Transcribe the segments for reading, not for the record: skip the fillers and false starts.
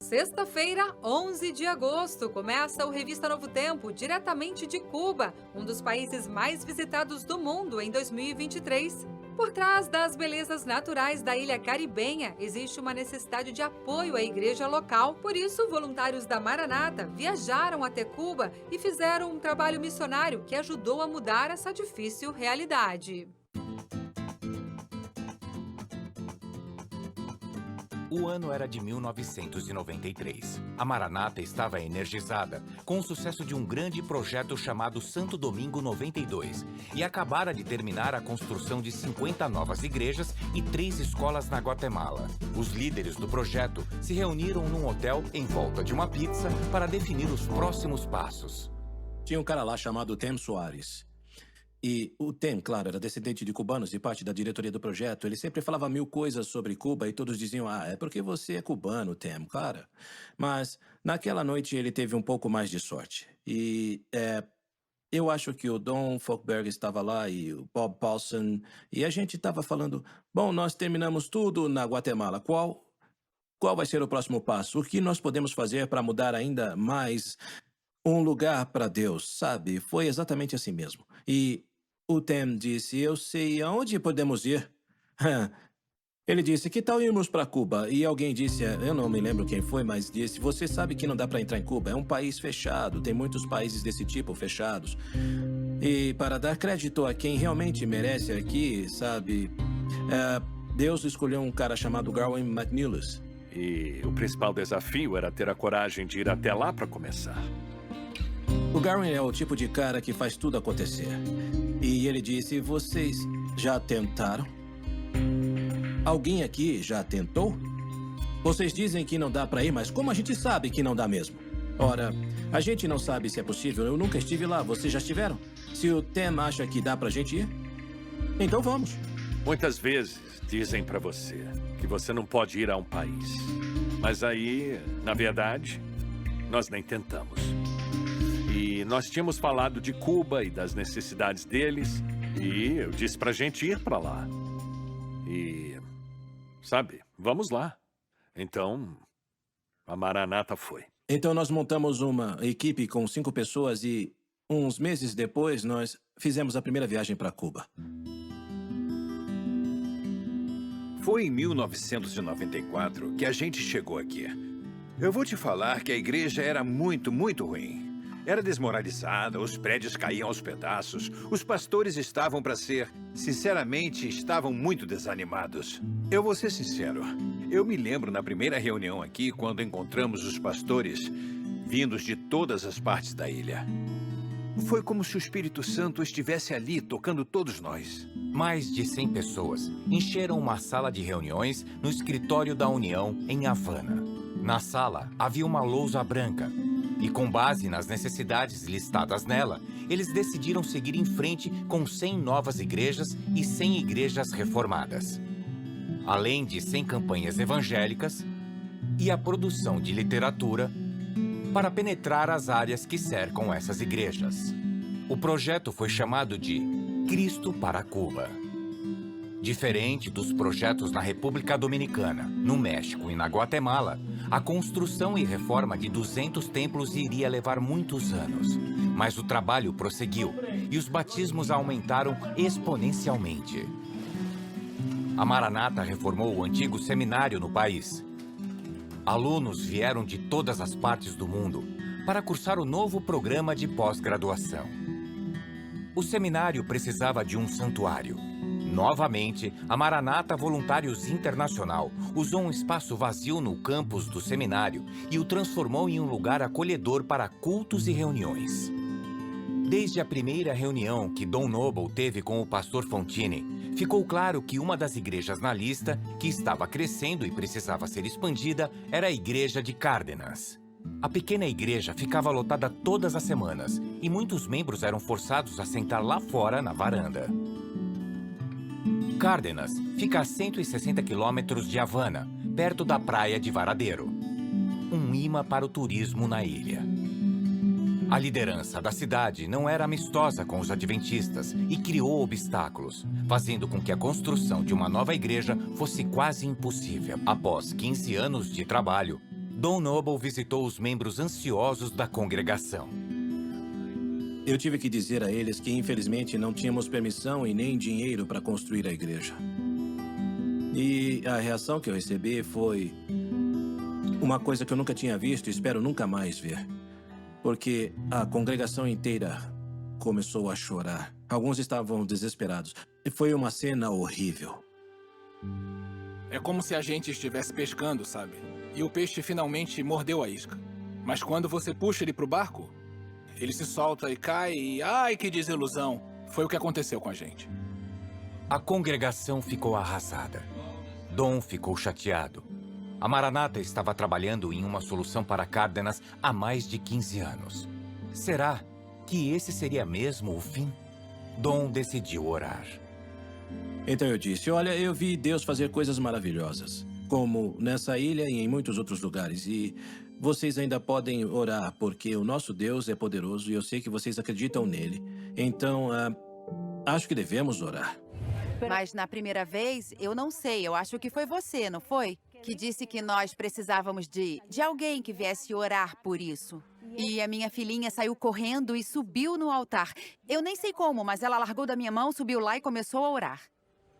Sexta-feira, 11 de agosto, começa o Revista Novo Tempo, diretamente de Cuba, um dos países mais visitados do mundo em 2023. Por trás das belezas naturais da ilha caribenha, existe uma necessidade de apoio à igreja local. Por isso, voluntários da Maranata viajaram até Cuba e fizeram um trabalho missionário que ajudou a mudar essa difícil realidade. O ano era de 1993. A Maranata estava energizada com o sucesso de um grande projeto chamado Santo Domingo 92 e acabara de terminar a construção de 50 novas igrejas e 3 escolas na Guatemala. Os líderes do projeto se reuniram num hotel em volta de uma pizza para definir os próximos passos. Tinha um cara lá chamado Tem Soares. E o Tem, claro, era descendente de cubanos e parte da diretoria do projeto. Ele sempre falava mil coisas sobre Cuba e todos diziam, é porque você é cubano, Tem, cara. Mas naquela noite ele teve um pouco mais de sorte. Eu acho que o Don Folkberg estava lá e o Bob Paulson. E a gente estava falando, bom, nós terminamos tudo na Guatemala. Qual vai ser o próximo passo? O que nós podemos fazer para mudar ainda mais um lugar para Deus, sabe? Foi exatamente assim mesmo. E o Tem disse, eu sei aonde podemos ir. Ele disse, que tal irmos para Cuba? E alguém disse, eu não me lembro quem foi, mas disse, você sabe que não dá para entrar em Cuba. É um país fechado, tem muitos países desse tipo fechados. E para dar crédito a quem realmente merece aqui, sabe? Deus escolheu um cara chamado Garwin McNeilus. E o principal desafio era ter a coragem de ir até lá para começar. O Garwin é o tipo de cara que faz tudo acontecer. E ele disse, vocês já tentaram? Alguém aqui já tentou? Vocês dizem que não dá pra ir, mas como a gente sabe que não dá mesmo? Ora, a gente não sabe se é possível. Eu nunca estive lá. Vocês já estiveram? Se o Tem acha que dá pra gente ir, então vamos. Muitas vezes dizem pra você que você não pode ir a um país. Mas aí, na verdade, nós nem tentamos. E nós tínhamos falado de Cuba e das necessidades deles. E eu disse pra gente ir pra lá. E, sabe, vamos lá. Então, a Maranata foi. Então nós montamos uma equipe com 5 pessoas e uns meses depois nós fizemos a primeira viagem para Cuba. Foi em 1994 que a gente chegou aqui. Eu vou te falar que a igreja era muito, muito ruim. Era desmoralizada, os prédios caíam aos pedaços, os pastores estavam para ser... Sinceramente, estavam muito desanimados. Eu vou ser sincero, eu me lembro na primeira reunião aqui, quando encontramos os pastores vindos de todas as partes da ilha. Foi como se o Espírito Santo estivesse ali, tocando todos nós. Mais de 100 pessoas encheram uma sala de reuniões no escritório da União, em Havana. Na sala, havia uma lousa branca. E com base nas necessidades listadas nela, eles decidiram seguir em frente com 100 novas igrejas e 100 igrejas reformadas. Além de 100 campanhas evangélicas e a produção de literatura para penetrar as áreas que cercam essas igrejas. O projeto foi chamado de Cristo para Cuba. Diferente dos projetos na República Dominicana, no México e na Guatemala, a construção e reforma de 200 templos iria levar muitos anos. Mas o trabalho prosseguiu e os batismos aumentaram exponencialmente. A Maranata reformou o antigo seminário no país. Alunos vieram de todas as partes do mundo para cursar o novo programa de pós-graduação. O seminário precisava de um santuário. Novamente, a Maranata Voluntários Internacional usou um espaço vazio no campus do seminário e o transformou em um lugar acolhedor para cultos e reuniões. Desde a primeira reunião que Don Noble teve com o pastor Fontini, ficou claro que uma das igrejas na lista, que estava crescendo e precisava ser expandida, era a igreja de Cárdenas. A pequena igreja ficava lotada todas as semanas e muitos membros eram forçados a sentar lá fora na varanda. Cárdenas fica a 160 quilômetros de Havana, perto da praia de Varadero. Um imã para o turismo na ilha. A liderança da cidade não era amistosa com os adventistas e criou obstáculos, fazendo com que a construção de uma nova igreja fosse quase impossível. Após 15 anos de trabalho, Don Noble visitou os membros ansiosos da congregação. Eu tive que dizer a eles que, infelizmente, não tínhamos permissão e nem dinheiro para construir a igreja. E a reação que eu recebi foi uma coisa que eu nunca tinha visto e espero nunca mais ver. Porque a congregação inteira começou a chorar. Alguns estavam desesperados. E foi uma cena horrível. É como se a gente estivesse pescando, sabe? E o peixe finalmente mordeu a isca. Mas quando você puxa ele pro barco, ele se solta e cai e... Ai, que desilusão! Foi o que aconteceu com a gente. A congregação ficou arrasada. Dom ficou chateado. A Maranata estava trabalhando em uma solução para Cárdenas há mais de 15 anos. Será que esse seria mesmo o fim? Dom decidiu orar. Então eu disse, olha, eu vi Deus fazer coisas maravilhosas. Como nessa ilha e em muitos outros lugares. E vocês ainda podem orar, porque o nosso Deus é poderoso e eu sei que vocês acreditam nele. Então, acho que devemos orar. Mas na primeira vez, eu não sei. Eu acho que foi você, não foi? Que disse que nós precisávamos de alguém que viesse orar por isso. E a minha filhinha saiu correndo e subiu no altar. Eu nem sei como, mas ela largou da minha mão, subiu lá e começou a orar.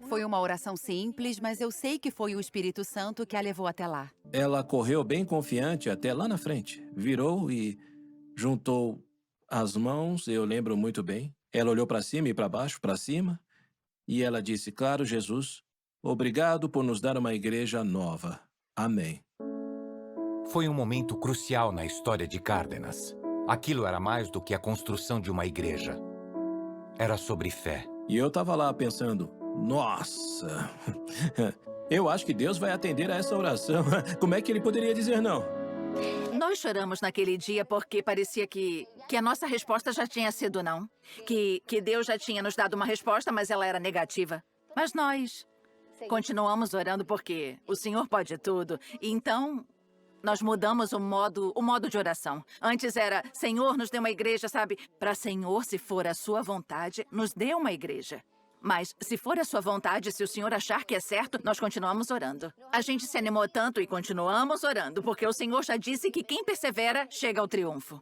Foi uma oração simples, mas eu sei que foi o Espírito Santo que a levou até lá. Ela correu bem confiante até lá na frente. Virou e juntou as mãos, eu lembro muito bem. Ela olhou para cima e para baixo, para cima. E ela disse, claro, Jesus, obrigado por nos dar uma igreja nova. Amém. Foi um momento crucial na história de Cárdenas. Aquilo era mais do que a construção de uma igreja. Era sobre fé. E eu estava lá pensando, nossa, eu acho que Deus vai atender a essa oração. Como é que ele poderia dizer não? Nós choramos naquele dia porque parecia que a nossa resposta já tinha sido não. Que Deus já tinha nos dado uma resposta, mas ela era negativa. Mas nós continuamos orando porque o Senhor pode tudo. E então, nós mudamos o modo de oração. Antes era, Senhor, nos dê uma igreja, sabe? Para Senhor, se for a sua vontade, nos dê uma igreja. Mas, se for a sua vontade, se o Senhor achar que é certo, nós continuamos orando. A gente se animou tanto e continuamos orando, porque o Senhor já disse que quem persevera chega ao triunfo.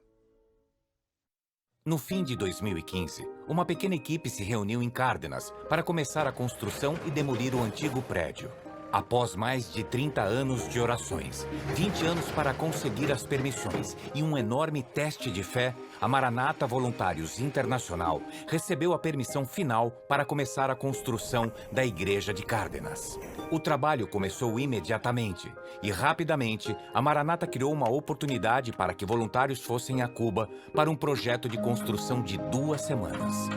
No fim de 2015, uma pequena equipe se reuniu em Cárdenas para começar a construção e demolir o antigo prédio. Após mais de 30 anos de orações, 20 anos para conseguir as permissões e um enorme teste de fé, a Maranata Voluntários Internacional recebeu a permissão final para começar a construção da Igreja de Cárdenas. O trabalho começou imediatamente e, rapidamente, a Maranata criou uma oportunidade para que voluntários fossem a Cuba para um projeto de construção de 2 semanas.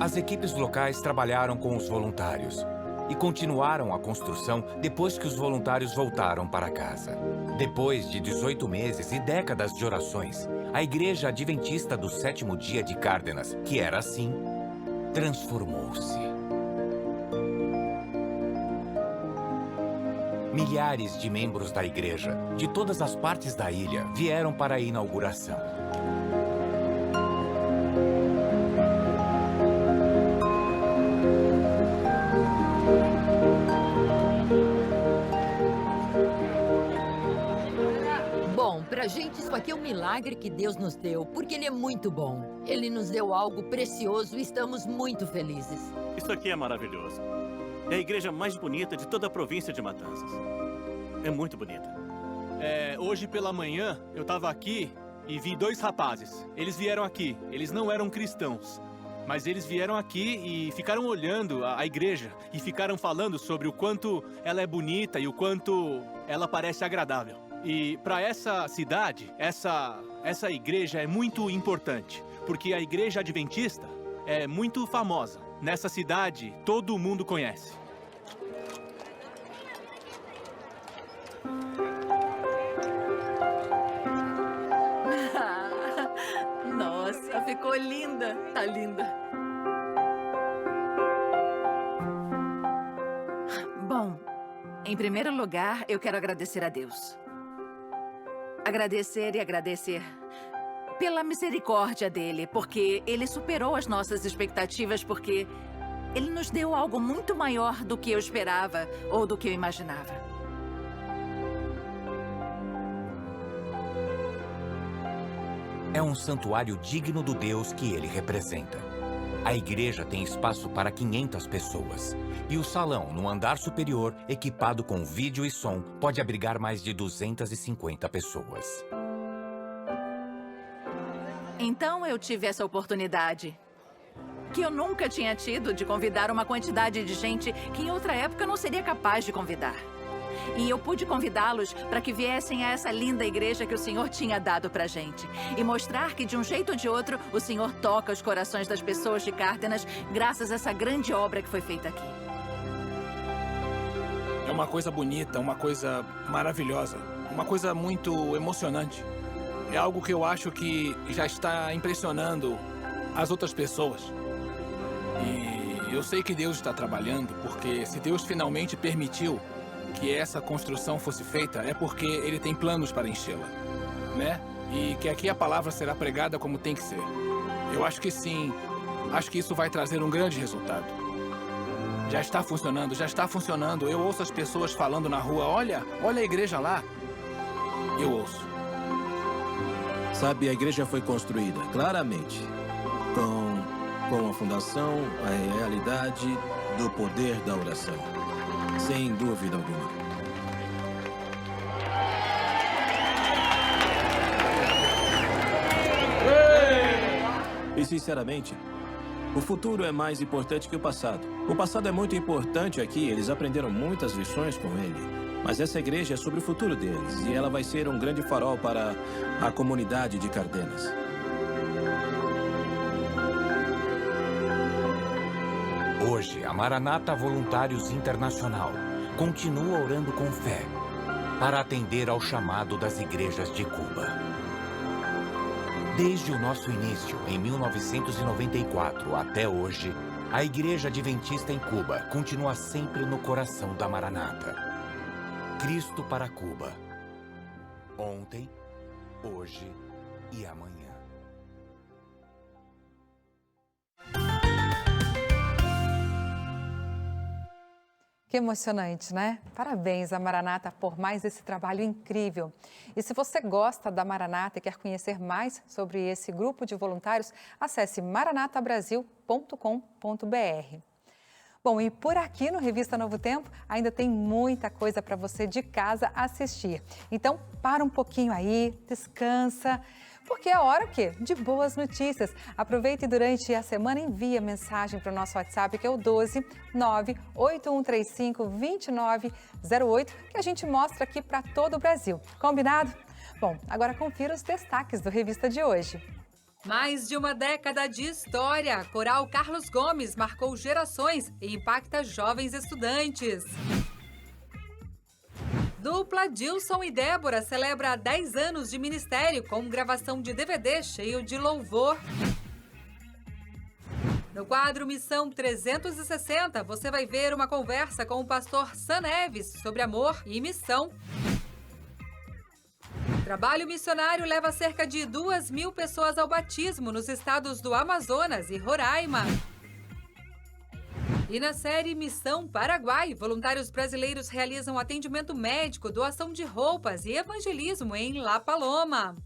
As equipes locais trabalharam com os voluntários e continuaram a construção depois que os voluntários voltaram para casa. Depois de 18 meses e décadas de orações, a Igreja Adventista do Sétimo Dia de Cárdenas, que era assim, transformou-se. Milhares de membros da igreja, de todas as partes da ilha, vieram para a inauguração. Pra gente, isso aqui é um milagre que Deus nos deu, porque Ele é muito bom. Ele nos deu algo precioso e estamos muito felizes. Isso aqui é maravilhoso. É a igreja mais bonita de toda a província de Matanzas. É muito bonita. Hoje pela manhã, eu tava aqui e vi 2 rapazes. Eles vieram aqui. Eles não eram cristãos. Mas eles vieram aqui e ficaram olhando a igreja e ficaram falando sobre o quanto ela é bonita e o quanto ela parece agradável. E para essa cidade, essa igreja é muito importante, porque a igreja adventista é muito famosa. Nessa cidade, todo mundo conhece. Nossa, ficou linda. Tá linda. Bom, em primeiro lugar, eu quero agradecer a Deus. Agradecer e agradecer pela misericórdia dele, porque ele superou as nossas expectativas, porque Ele nos deu algo muito maior do que eu esperava ou do que eu imaginava. É um santuário digno do Deus que ele representa. A igreja tem espaço para 500 pessoas. E o salão, no andar superior, equipado com vídeo e som, pode abrigar mais de 250 pessoas. Então eu tive essa oportunidade, que eu nunca tinha tido, de convidar uma quantidade de gente que em outra época eu não seria capaz de convidar. E eu pude convidá-los para que viessem a essa linda igreja que o Senhor tinha dado pra gente. E mostrar que, de um jeito ou de outro, o Senhor toca os corações das pessoas de Cárdenas graças a essa grande obra que foi feita aqui. É uma coisa bonita, uma coisa maravilhosa, uma coisa muito emocionante. É algo que eu acho que já está impressionando as outras pessoas. E eu sei que Deus está trabalhando, porque se Deus finalmente permitiu que essa construção fosse feita, é porque Ele tem planos para enchê-la, né? E que aqui a palavra será pregada como tem que ser. Eu acho que sim, acho que isso vai trazer um grande resultado. Já está funcionando. Eu ouço as pessoas falando na rua, olha a igreja lá. Eu ouço. Sabe, a igreja foi construída claramente com a fundação, a realidade do poder da oração. Sem dúvida alguma. E sinceramente, o futuro é mais importante que o passado. O passado é muito importante aqui, eles aprenderam muitas lições com ele. Mas essa igreja é sobre o futuro deles e ela vai ser um grande farol para a comunidade de Cárdenas. Hoje, a Maranata Voluntários Internacional continua orando com fé para atender ao chamado das igrejas de Cuba. Desde o nosso início, em 1994 até hoje, a Igreja Adventista em Cuba continua sempre no coração da Maranata. Cristo para Cuba. Ontem, hoje e amanhã. Que emocionante, né? Parabéns à Maranata por mais esse trabalho incrível. E se você gosta da Maranata e quer conhecer mais sobre esse grupo de voluntários, acesse maranatabrasil.com.br. Bom, e por aqui no Revista Novo Tempo ainda tem muita coisa para você de casa assistir. Então, para um pouquinho aí, descansa, porque é hora o quê? De boas notícias. Aproveite e durante a semana envia mensagem para o nosso WhatsApp, que é o 12 98135 2908, que a gente mostra aqui para todo o Brasil. Combinado? Bom, agora confira os destaques do Revista de hoje. Mais de uma década de história, Coral Carlos Gomes marcou gerações e impacta jovens estudantes. Dupla Dilson e Débora celebra 10 anos de ministério com gravação de DVD cheio de louvor. No quadro Missão 360, você vai ver uma conversa com o pastor Sam Neves sobre amor e missão. Trabalho missionário leva cerca de 2.000 pessoas ao batismo nos estados do Amazonas e Roraima. E na série Missão Paraguai, voluntários brasileiros realizam atendimento médico, doação de roupas e evangelismo em La Paloma.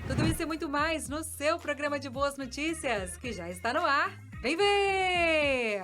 Tudo isso e muito mais no seu programa de boas notícias, que já está no ar. Vem ver!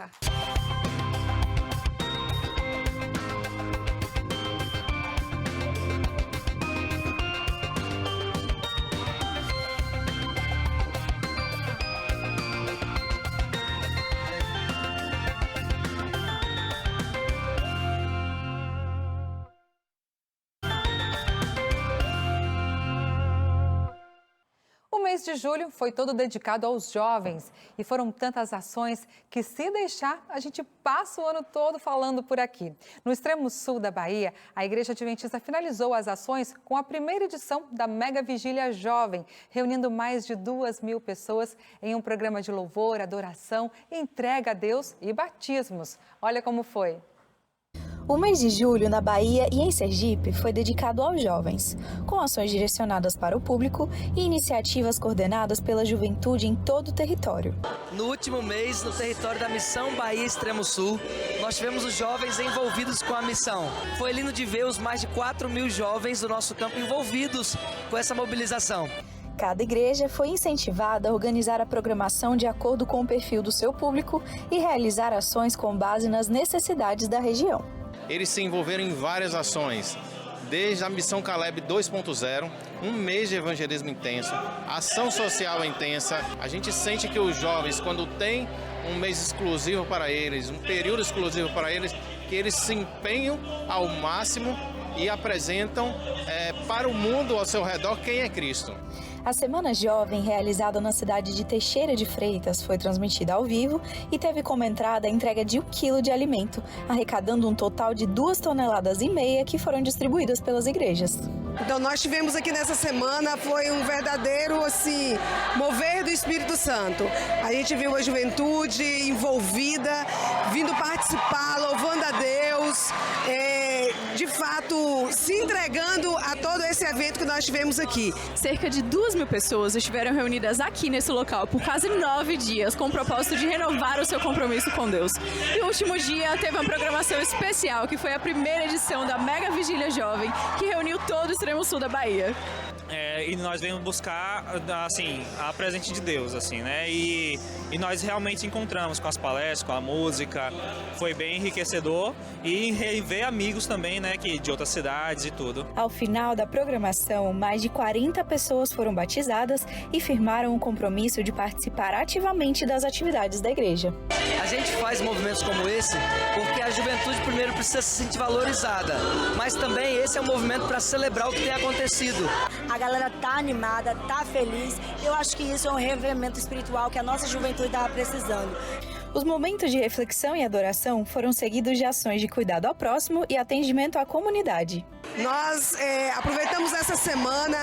O mês de julho foi todo dedicado aos jovens e foram tantas ações que, se deixar, a gente passa o ano todo falando por aqui. No extremo sul da Bahia, a Igreja Adventista finalizou as ações com a primeira edição da Mega Vigília Jovem, reunindo mais de 2.000 pessoas em um programa de louvor, adoração, entrega a Deus e batismos. Olha como foi. O mês de julho na Bahia e em Sergipe foi dedicado aos jovens, com ações direcionadas para o público e iniciativas coordenadas pela juventude em todo o território. No último mês, no território da Missão Bahia Extremo Sul, nós tivemos os jovens envolvidos com a missão. Foi lindo de ver os mais de 4.000 jovens do nosso campo envolvidos com essa mobilização. Cada igreja foi incentivada a organizar a programação de acordo com o perfil do seu público e realizar ações com base nas necessidades da região. Eles se envolveram em várias ações, desde a Missão Caleb 2.0, um mês de evangelismo intenso, ação social intensa. A gente sente que os jovens, quando tem um mês exclusivo para eles, um período exclusivo para eles, que eles se empenham ao máximo e apresentam para o mundo ao seu redor quem é Cristo. A Semana Jovem, realizada na cidade de Teixeira de Freitas, foi transmitida ao vivo e teve como entrada a entrega de 1 quilo de alimento, arrecadando um total de 2,5 toneladas que foram distribuídas pelas igrejas. Então nós tivemos aqui nessa semana, foi um verdadeiro mover do Espírito Santo. A gente viu a juventude envolvida, vindo participar, louvando a Deus, de fato se entregando a todo esse evento que nós tivemos aqui. Cerca de 2.000 pessoas estiveram reunidas aqui nesse local por quase 9 dias, com o propósito de renovar o seu compromisso com Deus. E o último dia teve uma programação especial, que foi a primeira edição da Mega Vigília Jovem, que reuniu todo o extremo sul da Bahia. E nós viemos buscar, assim, a presente de Deus, assim, né? E nós realmente encontramos com as palestras, com a música, foi bem enriquecedor e rever amigos também, né, de outras cidades e tudo. Ao final da programação, mais de 40 pessoas foram batizadas e firmaram o compromisso de participar ativamente das atividades da igreja. A gente faz movimentos como esse porque a juventude primeiro precisa se sentir valorizada, mas também esse é um movimento para celebrar o que tem acontecido. A galera tá animada, tá feliz. Eu acho que isso é um revivimento espiritual que a nossa juventude estava precisando. Os momentos de reflexão e adoração foram seguidos de ações de cuidado ao próximo e atendimento à comunidade. Nós aproveitamos essa semana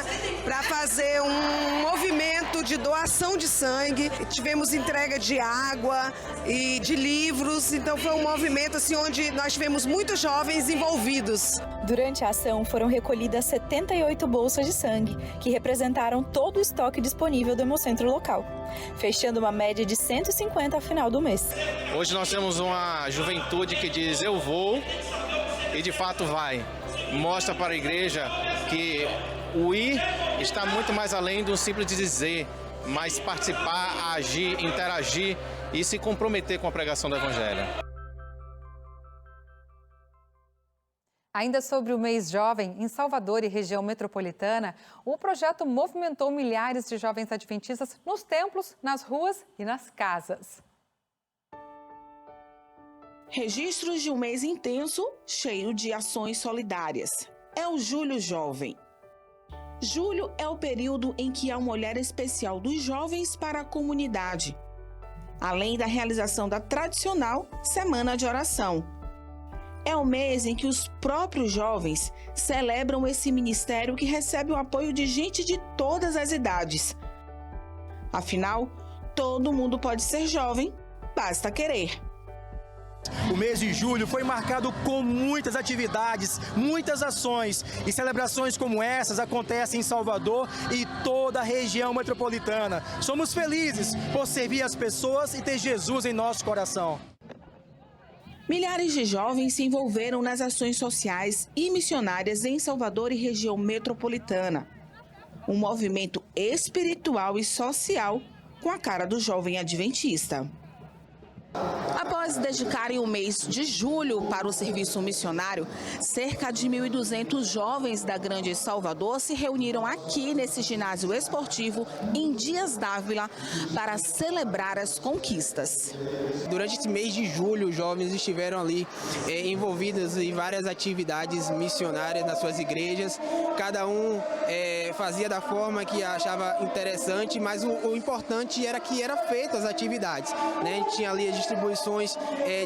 para fazer um movimento de doação de sangue. Tivemos entrega de água e de livros, então foi um movimento onde nós tivemos muitos jovens envolvidos. Durante a ação foram recolhidas 78 bolsas de sangue, que representaram todo o estoque disponível do Hemocentro local, fechando uma média de 150 ao final do mês. Hoje nós temos uma juventude que diz eu vou e de fato vai. Mostra para a igreja que o ir está muito mais além do simples de dizer, mas participar, agir, interagir e se comprometer com a pregação do Evangelho. Ainda sobre o mês jovem, em Salvador e região metropolitana, o projeto movimentou milhares de jovens adventistas nos templos, nas ruas e nas casas. Registros de um mês intenso, cheio de ações solidárias. É o Julho Jovem. Julho é o período em que há um olhar especial dos jovens para a comunidade, além da realização da tradicional Semana de Oração. É o mês em que os próprios jovens celebram esse ministério que recebe o apoio de gente de todas as idades. Afinal, todo mundo pode ser jovem, basta querer. O mês de julho foi marcado com muitas atividades, muitas ações e celebrações como essas acontecem em Salvador e toda a região metropolitana. Somos felizes por servir as pessoas e ter Jesus em nosso coração. Milhares de jovens se envolveram nas ações sociais e missionárias em Salvador e região metropolitana. Um movimento espiritual e social com a cara do jovem adventista. Após dedicarem o mês de julho para o serviço missionário, cerca de 1.200 jovens da Grande Salvador se reuniram aqui nesse ginásio esportivo em Dias Dávila para celebrar as conquistas. Durante esse mês de julho, os jovens estiveram ali envolvidos em várias atividades missionárias nas suas igrejas. Cada um fazia da forma que achava interessante, mas o importante era que eram feitas as atividades, né? A gente tinha ali as distribuições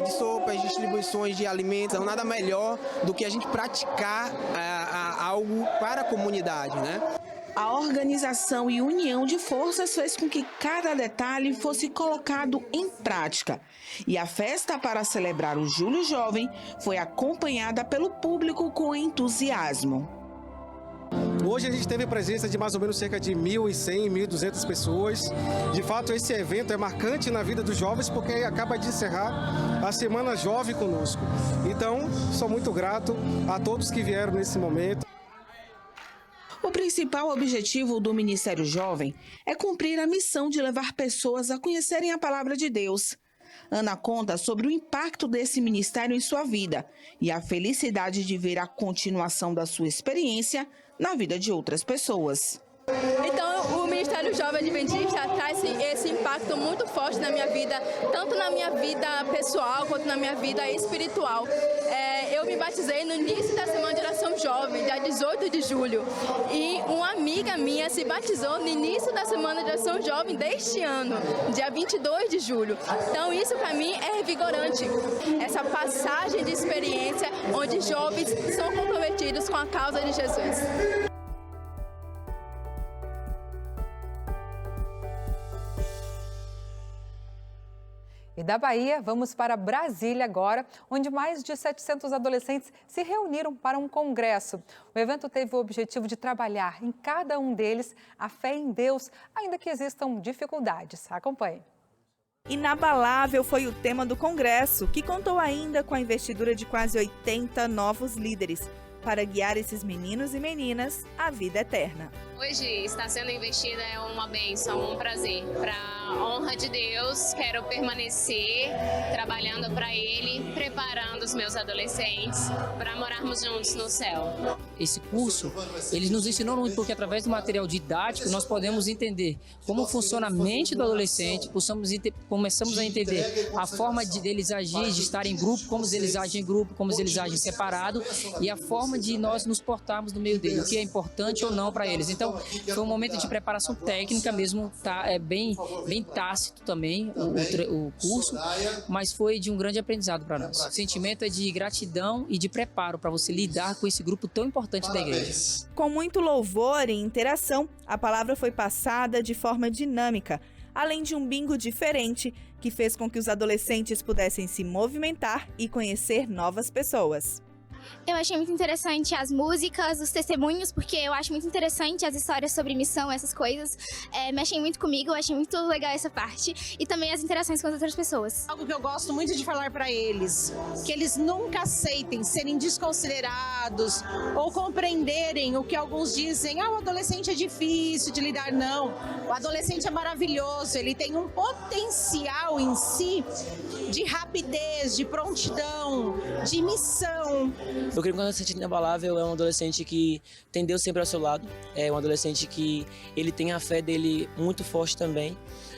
de sopas, distribuições de alimentos. Então, nada melhor do que a gente praticar algo para a comunidade, né? A organização e união de forças fez com que cada detalhe fosse colocado em prática. E a festa para celebrar o Júlio Jovem foi acompanhada pelo público com entusiasmo. Hoje a gente teve a presença de mais ou menos cerca de 1.100, 1.200 pessoas. De fato, esse evento é marcante na vida dos jovens porque acaba de encerrar a Semana Jovem conosco. Então, sou muito grato a todos que vieram nesse momento. O principal objetivo do Ministério Jovem é cumprir a missão de levar pessoas a conhecerem a palavra de Deus. Ana conta sobre o impacto desse ministério em sua vida e a felicidade de ver a continuação da sua experiência na vida de outras pessoas. Então, o Ministério Jovem Adventista traz esse impacto muito forte na minha vida, tanto na minha vida pessoal quanto na minha vida espiritual. Eu me batizei no início da Semana de Oração Jovem, dia 18 de julho, e uma amiga minha se batizou no início da Semana de Oração Jovem deste ano, dia 22 de julho. Então, isso para mim é revigorante, essa passagem de experiência onde jovens são comprometidos com a causa de Jesus. E da Bahia, vamos para Brasília agora, onde mais de 700 adolescentes se reuniram para um congresso. O evento teve o objetivo de trabalhar em cada um deles a fé em Deus, ainda que existam dificuldades. Acompanhe. Inabalável foi o tema do congresso, que contou ainda com a investidura de quase 80 novos líderes para guiar esses meninos e meninas à vida eterna. Hoje está sendo investida é uma bênção, um prazer. Para a honra de Deus, quero permanecer trabalhando para Ele, preparando os meus adolescentes para morarmos juntos no céu. Esse curso, ele nos ensinou muito porque através do material didático nós podemos entender como funciona a mente do adolescente, começamos a entender a forma de eles agir, de estar em grupo, como eles agem em grupo, como eles agem separado e a forma de nós nos portarmos no meio dele, o que é importante ou não para eles. Então, foi um momento de preparação técnica mesmo, tá? É bem tácito também o curso, mas foi de um grande aprendizado para nós. O sentimento é de gratidão e de preparo para você lidar com esse grupo tão importante da igreja. Com muito louvor e interação, a palavra foi passada de forma dinâmica, além de um bingo diferente que fez com que os adolescentes pudessem se movimentar e conhecer novas pessoas. Eu achei muito interessante as músicas, os testemunhos, porque eu acho muito interessante as histórias sobre missão, essas coisas. Mexem muito comigo, eu achei muito legal essa parte. E também as interações com as outras pessoas. Algo que eu gosto muito de falar para eles, que eles nunca aceitem serem desconsiderados ou compreenderem o que alguns dizem. O adolescente é difícil de lidar. Não, o adolescente é maravilhoso, ele tem um potencial em si de rapidez, de prontidão, de missão. Eu creio que um adolescente inabalável é um adolescente que tem Deus sempre ao seu lado, é um adolescente que ele tem a fé dele muito forte também,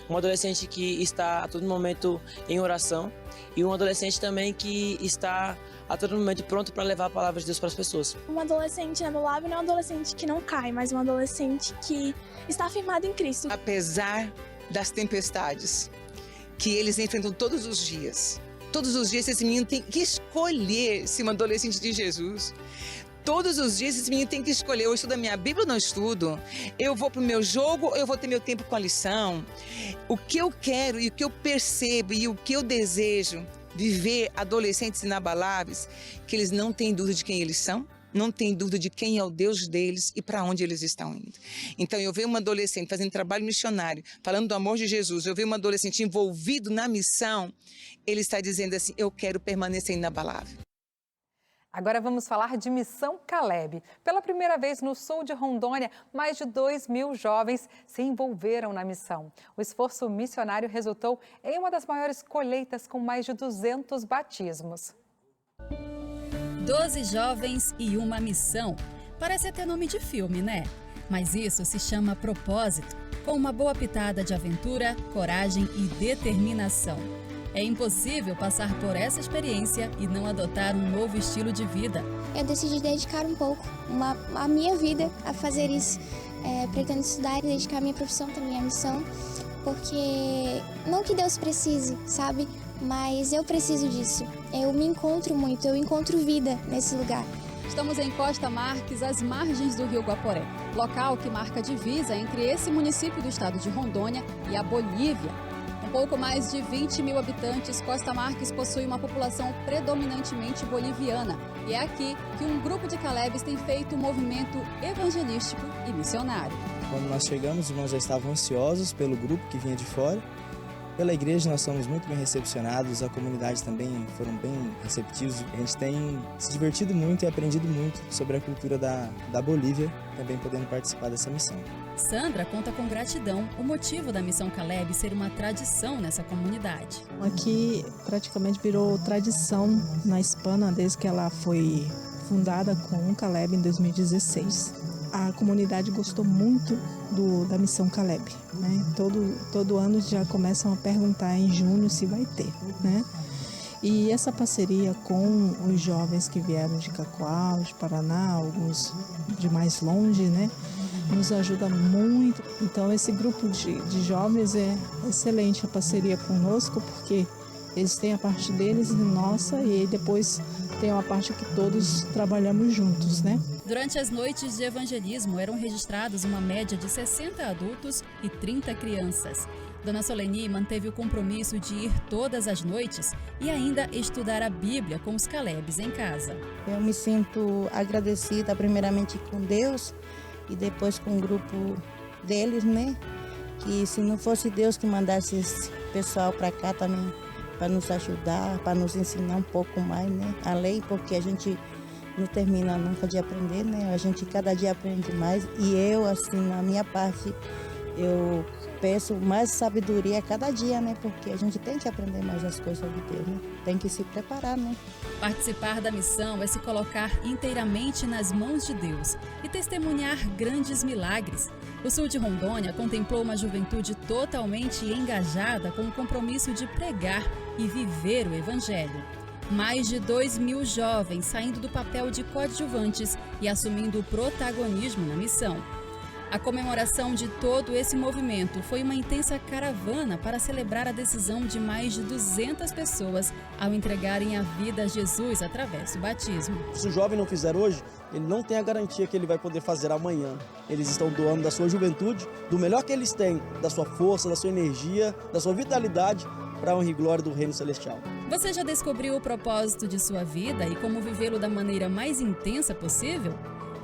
um adolescente que está a todo momento em oração e um adolescente também que está a todo momento pronto para levar a palavra de Deus para as pessoas. Um adolescente inabalável não é um adolescente que não cai, mas um adolescente que está firmado em Cristo. Apesar das tempestades que eles enfrentam todos os dias, esse menino tem que escolher ser um adolescente de Jesus. Todos os dias esse menino tem que escolher, eu estudo a minha Bíblia ou não estudo? Eu vou para o meu jogo ou eu vou ter meu tempo com a lição? O que eu quero e o que eu percebo e o que eu desejo viver adolescentes inabaláveis, que eles não têm dúvida de quem eles são, não têm dúvida de quem é o Deus deles e para onde eles estão indo. Então eu vejo uma adolescente fazendo trabalho missionário, falando do amor de Jesus, eu vejo uma adolescente envolvido na missão, ele está dizendo assim, eu quero permanecer inabalável. Agora vamos falar de Missão Caleb. Pela primeira vez no sul de Rondônia, mais de 2.000 jovens se envolveram na missão. O esforço missionário resultou em uma das maiores colheitas com mais de 200 batismos. 12 jovens e uma missão. Parece até nome de filme, né? Mas isso se chama propósito, com uma boa pitada de aventura, coragem e determinação. É impossível passar por essa experiência e não adotar um novo estilo de vida. Eu decidi dedicar um pouco a minha vida a fazer isso. Pretendo estudar e dedicar a minha profissão também à missão, porque não que Deus precise, sabe? Mas eu preciso disso. Eu me encontro muito, eu encontro vida nesse lugar. Estamos em Costa Marques, às margens do Rio Guaporé, local que marca a divisa entre esse município do estado de Rondônia e a Bolívia. Com pouco mais de 20 mil habitantes, Costa Marques possui uma população predominantemente boliviana. E é aqui que um grupo de Calebes tem feito um movimento evangelístico e missionário. Quando nós chegamos, os irmãos já estavam ansiosos pelo grupo que vinha de fora. Pela igreja nós somos muito bem recepcionados, a comunidade também foram bem receptivos. A gente tem se divertido muito e aprendido muito sobre a cultura da Bolívia, também podendo participar dessa missão. Sandra conta com gratidão o motivo da Missão Caleb ser uma tradição nessa comunidade. Aqui praticamente virou tradição na Hispana desde que ela foi fundada com o Caleb em 2016. A comunidade gostou muito da Missão Caleb, né? Todo ano já começam a perguntar em junho se vai ter, né? E essa parceria com os jovens que vieram de Cacoal, de Paraná, alguns de mais longe, né? Nos ajuda muito. Então esse grupo de jovens é excelente a parceria conosco, porque eles têm a parte deles e nossa, e depois tem uma parte que todos trabalhamos juntos, né? Durante as noites de evangelismo eram registrados uma média de 60 adultos e 30 crianças. Dona Soleni manteve o compromisso de ir todas as noites e ainda estudar a Bíblia com os Calebes em casa. Eu me sinto agradecida primeiramente com Deus e depois com o grupo deles, né? Que se não fosse Deus que mandasse esse pessoal para cá também, para nos ajudar, para nos ensinar um pouco mais, né? A lei, porque a gente não termina nunca de aprender, né? A gente cada dia aprende mais e eu, assim, na minha parte, eu peço mais sabedoria a cada dia, né? Porque a gente tem que aprender mais as coisas de Deus, né? Tem que se preparar, né? Participar da missão é se colocar inteiramente nas mãos de Deus e testemunhar grandes milagres. O sul de Rondônia contemplou uma juventude totalmente engajada com o compromisso de pregar e viver o Evangelho. Mais de 2.000 jovens saindo do papel de coadjuvantes e assumindo o protagonismo na missão. A comemoração de todo esse movimento foi uma intensa caravana para celebrar a decisão de mais de 200 pessoas ao entregarem a vida a Jesus através do batismo. Se o jovem não fizer hoje, ele não tem a garantia que ele vai poder fazer amanhã. Eles estão doando da sua juventude, do melhor que eles têm, da sua força, da sua energia, da sua vitalidade, para a honra e glória do Reino Celestial. Você já descobriu o propósito de sua vida e como vivê-lo da maneira mais intensa possível?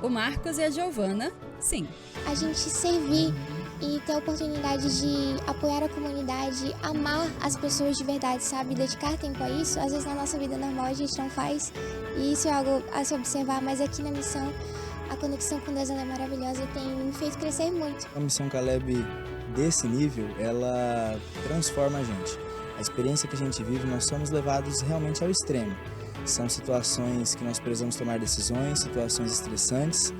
O Marcos e a Giovana, sim. A gente servir e ter a oportunidade de apoiar a comunidade, amar as pessoas de verdade, sabe? Dedicar tempo a isso. Às vezes na nossa vida normal a gente não faz e isso é algo a se observar, mas aqui na missão a conexão com Deus ela é maravilhosa e tem me feito crescer muito. A Missão Caleb desse nível, ela transforma a gente. A experiência que a gente vive, nós somos levados realmente ao extremo. São situações que nós precisamos tomar decisões, situações estressantes,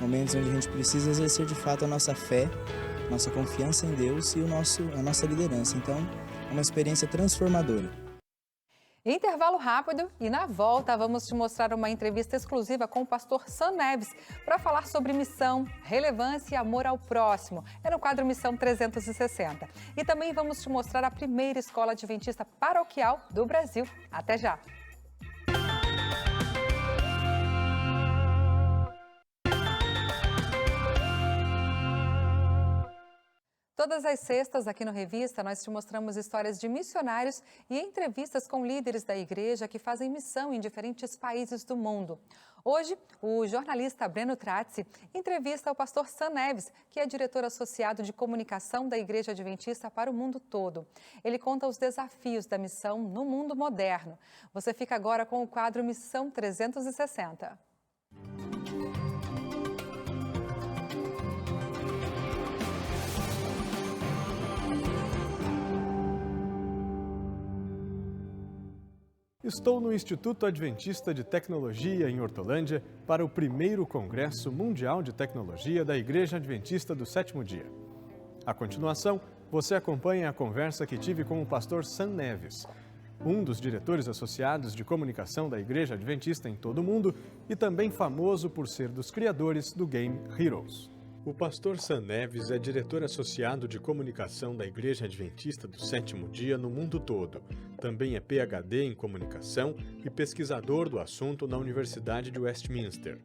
momentos onde a gente precisa exercer de fato a nossa fé, nossa confiança em Deus e a nossa liderança. Então, é uma experiência transformadora. Intervalo rápido e na volta vamos te mostrar uma entrevista exclusiva com o pastor Sam Neves para falar sobre missão, relevância e amor ao próximo. É no quadro Missão 360. E também vamos te mostrar a primeira escola adventista paroquial do Brasil. Até já! Todas as sextas, aqui no Revista, nós te mostramos histórias de missionários e entrevistas com líderes da igreja que fazem missão em diferentes países do mundo. Hoje, o jornalista Breno Trazzi entrevista o pastor Sam Neves, que é diretor associado de comunicação da Igreja Adventista para o mundo todo. Ele conta os desafios da missão no mundo moderno. Você fica agora com o quadro Missão 360. Estou no Instituto Adventista de Tecnologia, em Hortolândia, para o primeiro Congresso Mundial de Tecnologia da Igreja Adventista do Sétimo Dia. A continuação, você acompanha a conversa que tive com o pastor Sam Neves, um dos diretores associados de comunicação da Igreja Adventista em todo o mundo e também famoso por ser dos criadores do game Heroes. O pastor Sam Neves é diretor associado de comunicação da Igreja Adventista do Sétimo Dia no mundo todo. Também é PhD em comunicação e pesquisador do assunto na Universidade de Westminster.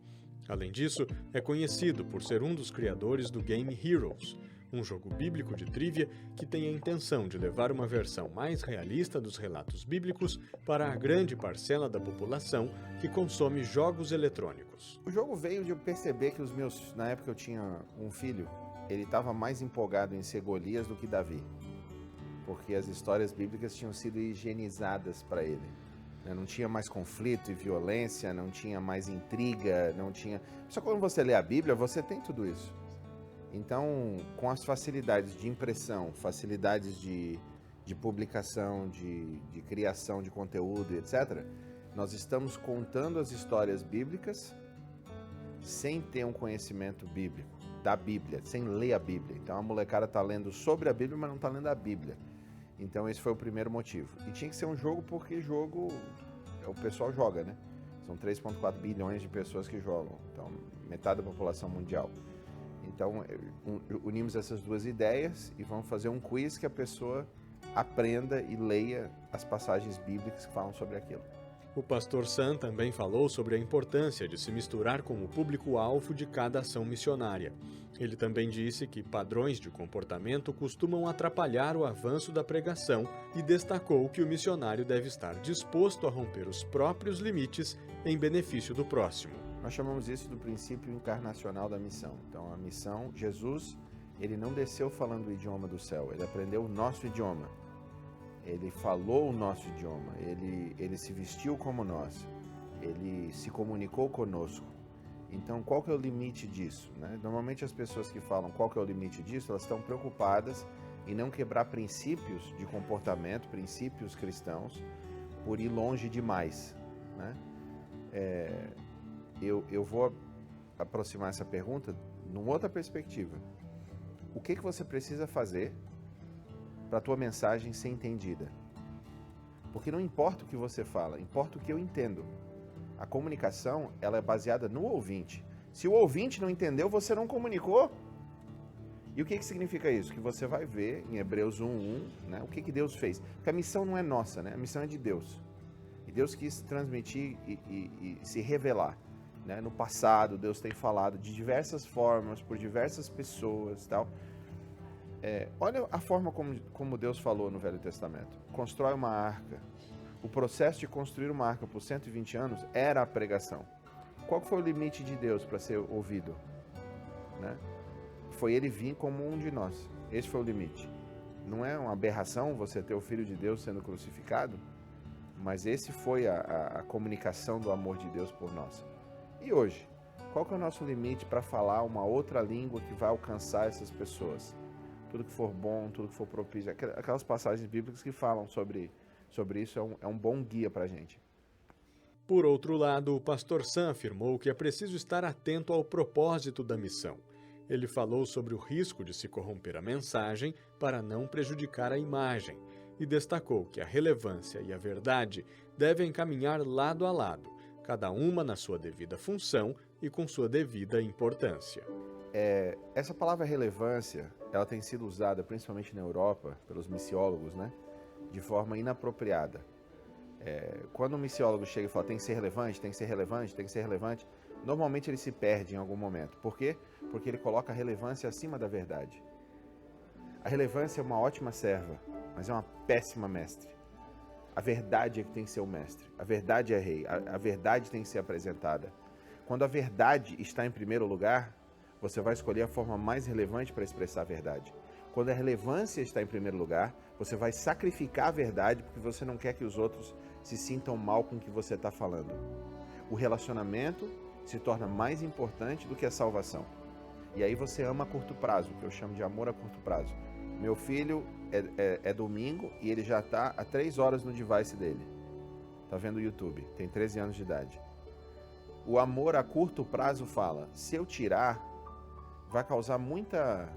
Além disso, é conhecido por ser um dos criadores do game Heroes, um jogo bíblico de trivia que tem a intenção de levar uma versão mais realista dos relatos bíblicos para a grande parcela da população que consome jogos eletrônicos. O jogo veio de eu perceber que na época eu tinha um filho, ele estava mais empolgado em ser Golias do que Davi, porque as histórias bíblicas tinham sido higienizadas para ele. Não tinha mais conflito e violência, não tinha mais intriga, não tinha... Só que quando você lê a Bíblia, você tem tudo isso. Então, com as facilidades de impressão, facilidades de publicação, de criação de conteúdo, etc., nós estamos contando as histórias bíblicas sem ter um conhecimento bíblico, da Bíblia, sem ler a Bíblia. Então, a molecada está lendo sobre a Bíblia, mas não está lendo a Bíblia. Então, esse foi o primeiro motivo. E tinha que ser um jogo porque jogo o pessoal joga, né? São 3,4 bilhões de pessoas que jogam. Então, metade da população mundial. Então, unimos essas duas ideias e vamos fazer um quiz que a pessoa aprenda e leia as passagens bíblicas que falam sobre aquilo. O pastor Sam também falou sobre a importância de se misturar com o público-alvo de cada ação missionária. Ele também disse que padrões de comportamento costumam atrapalhar o avanço da pregação e destacou que o missionário deve estar disposto a romper os próprios limites em benefício do próximo. Nós chamamos isso do princípio encarnacional da missão. Então, a missão, Jesus, ele não desceu falando o idioma do céu, ele aprendeu o nosso idioma. Ele falou o nosso idioma, ele se vestiu como nós, ele se comunicou conosco. Então, qual que é o limite disso, né? Normalmente as pessoas que falam qual que é o limite disso, elas estão preocupadas em não quebrar princípios de comportamento, princípios cristãos, por ir longe demais, né? Eu vou aproximar essa pergunta numa outra perspectiva. O que você precisa fazer para a tua mensagem ser entendida? Porque não importa o que você fala, importa o que eu entendo. A comunicação, ela é baseada no ouvinte. Se o ouvinte não entendeu, você não comunicou. E o que significa isso? Que você vai ver em Hebreus 1:1, né, o que Deus fez. Porque a missão não é nossa, né? A missão é de Deus. E Deus quis transmitir e se revelar. Né? No passado, Deus tem falado de diversas formas, por diversas pessoas e tal. Olha a forma como Deus falou no Velho Testamento. Constrói uma arca. O processo de construir uma arca por 120 anos era a pregação. Qual foi o limite de Deus para ser ouvido? Né? Foi ele vir como um de nós. Esse foi o limite. Não é uma aberração você ter o Filho de Deus sendo crucificado? Mas esse foi a comunicação do amor de Deus por nós. E hoje? Qual que é o nosso limite para falar uma outra língua que vai alcançar essas pessoas? Tudo que for bom, tudo que for propício. Aquelas passagens bíblicas que falam sobre isso é um bom guia para a gente. Por outro lado, o pastor Sam afirmou que é preciso estar atento ao propósito da missão. Ele falou sobre o risco de se corromper a mensagem para não prejudicar a imagem e destacou que a relevância e a verdade devem caminhar lado a lado, cada uma na sua devida função e com sua devida importância. Essa palavra relevância, ela tem sido usada principalmente na Europa, pelos missiólogos, né, de forma inapropriada. Quando um missiólogo chega e fala tem que ser relevante, tem que ser relevante, tem que ser relevante, normalmente ele se perde em algum momento. Por quê? Porque ele coloca a relevância acima da verdade. A relevância é uma ótima serva, mas é uma péssima mestre. A verdade é que tem que ser o mestre. A verdade é rei. A verdade tem que ser apresentada. Quando a verdade está em primeiro lugar, você vai escolher a forma mais relevante para expressar a verdade. Quando a relevância está em primeiro lugar, você vai sacrificar a verdade porque você não quer que os outros se sintam mal com o que você está falando. O relacionamento se torna mais importante do que a salvação. E aí você ama a curto prazo, que eu chamo de amor a curto prazo. Meu filho é domingo e ele já está há 3 horas no device dele. Está vendo o YouTube, tem 13 anos de idade. O amor a curto prazo fala, se eu tirar, vai causar muita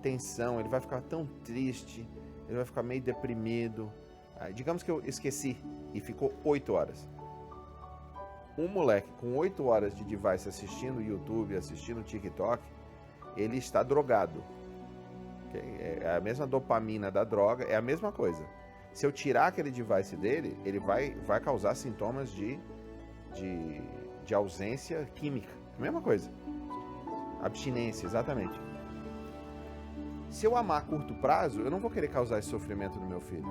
tensão, ele vai ficar tão triste, ele vai ficar meio deprimido. Digamos que eu esqueci e ficou 8 horas. Um moleque com 8 horas de device assistindo YouTube, assistindo TikTok, ele está drogado. É a mesma dopamina da droga, é a mesma coisa. Se eu tirar aquele device dele, ele vai causar sintomas de ausência química. A mesma coisa. Abstinência, exatamente. Se eu amar a curto prazo, eu não vou querer causar esse sofrimento no meu filho.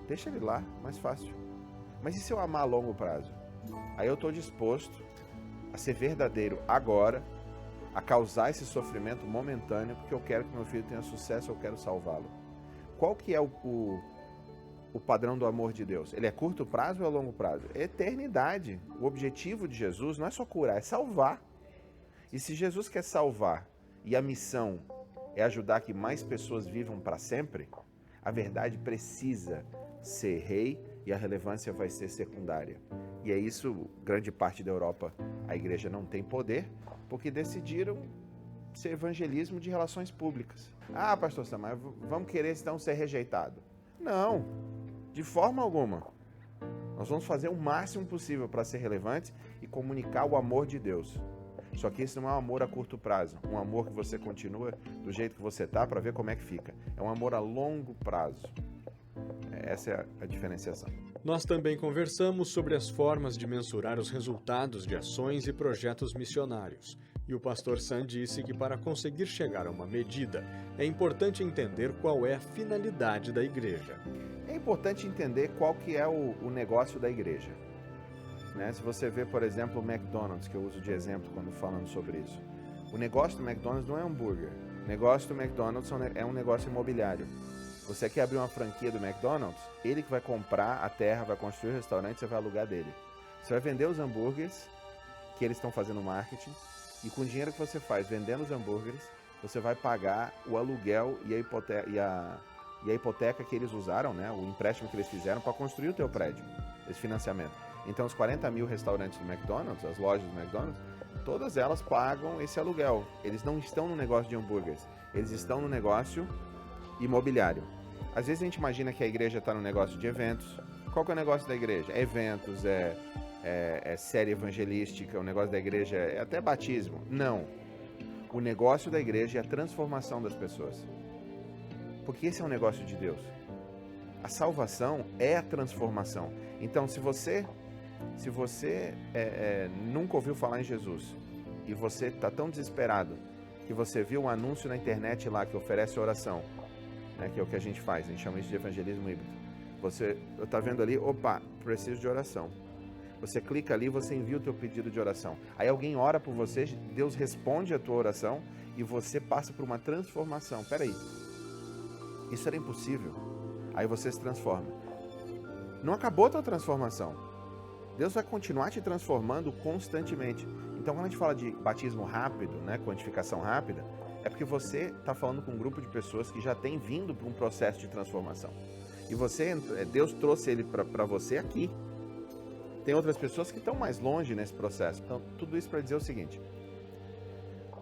Deixa ele lá, mais fácil. Mas e se eu amar a longo prazo? Aí eu estou disposto a ser verdadeiro agora, a causar esse sofrimento momentâneo, porque eu quero que meu filho tenha sucesso, eu quero salvá-lo. Qual que é o padrão do amor de Deus? Ele é curto prazo ou é longo prazo? É eternidade. O objetivo de Jesus não é só curar, é salvar. E se Jesus quer salvar e a missão é ajudar que mais pessoas vivam para sempre, a verdade precisa ser rei e a relevância vai ser secundária. E é isso, grande parte da Europa, a igreja não tem poder, porque decidiram ser evangelismo de relações públicas. Ah, pastor Sam, mas vamos querer então ser rejeitado? Não, de forma alguma. Nós vamos fazer o máximo possível para ser relevantes e comunicar o amor de Deus. Só que isso não é um amor a curto prazo, um amor que você continua do jeito que você está para ver como é que fica. É um amor a longo prazo. Essa é a diferenciação. Nós também conversamos sobre as formas de mensurar os resultados de ações e projetos missionários. E o pastor Sam disse que para conseguir chegar a uma medida, é importante entender qual é a finalidade da igreja. É importante entender qual que é o negócio da igreja. Né? Se você vê, por exemplo, o McDonald's, que eu uso de exemplo quando falando sobre isso. O negócio do McDonald's não é hambúrguer. O negócio do McDonald's é um negócio imobiliário. Você quer abrir uma franquia do McDonald's, ele que vai comprar a terra, vai construir o restaurante, você vai alugar dele. Você vai vender os hambúrgueres que eles estão fazendo marketing e com o dinheiro que você faz vendendo os hambúrgueres, você vai pagar o aluguel e a hipoteca que eles usaram, né? O empréstimo que eles fizeram para construir o teu prédio, esse financiamento. Então os 40 mil restaurantes do McDonald's, as lojas do McDonald's, todas elas pagam esse aluguel. Eles não estão no negócio de hambúrgueres, eles estão no negócio imobiliário. Às vezes a gente imagina que a igreja está no negócio de eventos. Qual que é o negócio da igreja? É eventos, é série evangelística, o negócio da igreja é até batismo. Não. O negócio da igreja é a transformação das pessoas. Porque esse é um negócio de Deus. A salvação é a transformação. Então, se você nunca ouviu falar em Jesus e você está tão desesperado que você viu um anúncio na internet lá que oferece oração, né, que é o que a gente faz, a gente chama isso de evangelismo híbrido. Você está vendo ali, opa, preciso de oração. Você clica ali, você envia o teu pedido de oração. Aí alguém ora por você, Deus responde a tua oração e você passa por uma transformação. Peraí, isso era impossível. Aí você se transforma. Não acabou a tua transformação. Deus vai continuar te transformando constantemente. Então, quando a gente fala de batismo rápido, né, quantificação rápida, é porque você está falando com um grupo de pessoas que já tem vindo para um processo de transformação. E Deus trouxe ele para você aqui. Tem outras pessoas que estão mais longe nesse processo. Então, tudo isso para dizer o seguinte: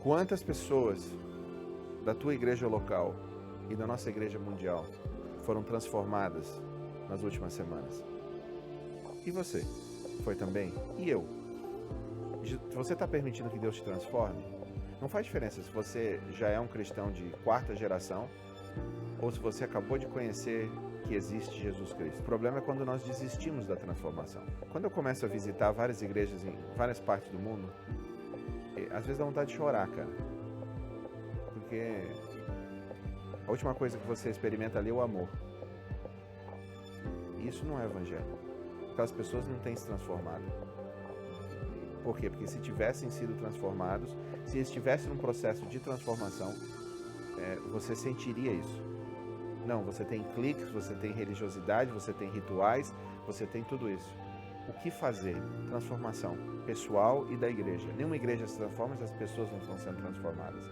quantas pessoas da tua igreja local e da nossa igreja mundial foram transformadas nas últimas semanas? E você? Foi também? E eu? Se você está permitindo que Deus te transforme, não faz diferença se você já é um cristão de 4ª geração ou se você acabou de conhecer que existe Jesus Cristo. O problema é quando nós desistimos da transformação. Quando eu começo a visitar várias igrejas em várias partes do mundo, às vezes dá vontade de chorar, cara. Porque a última coisa que você experimenta ali é o amor. E isso não é evangelho. Aquelas pessoas não têm se transformado. Por quê? Porque se tivessem sido transformados, se estivessem num processo de transformação, você sentiria isso. Não, você tem cliques, você tem religiosidade, você tem rituais, você tem tudo isso. O que fazer? Transformação pessoal e da igreja. Nenhuma igreja se transforma se as pessoas não estão sendo transformadas.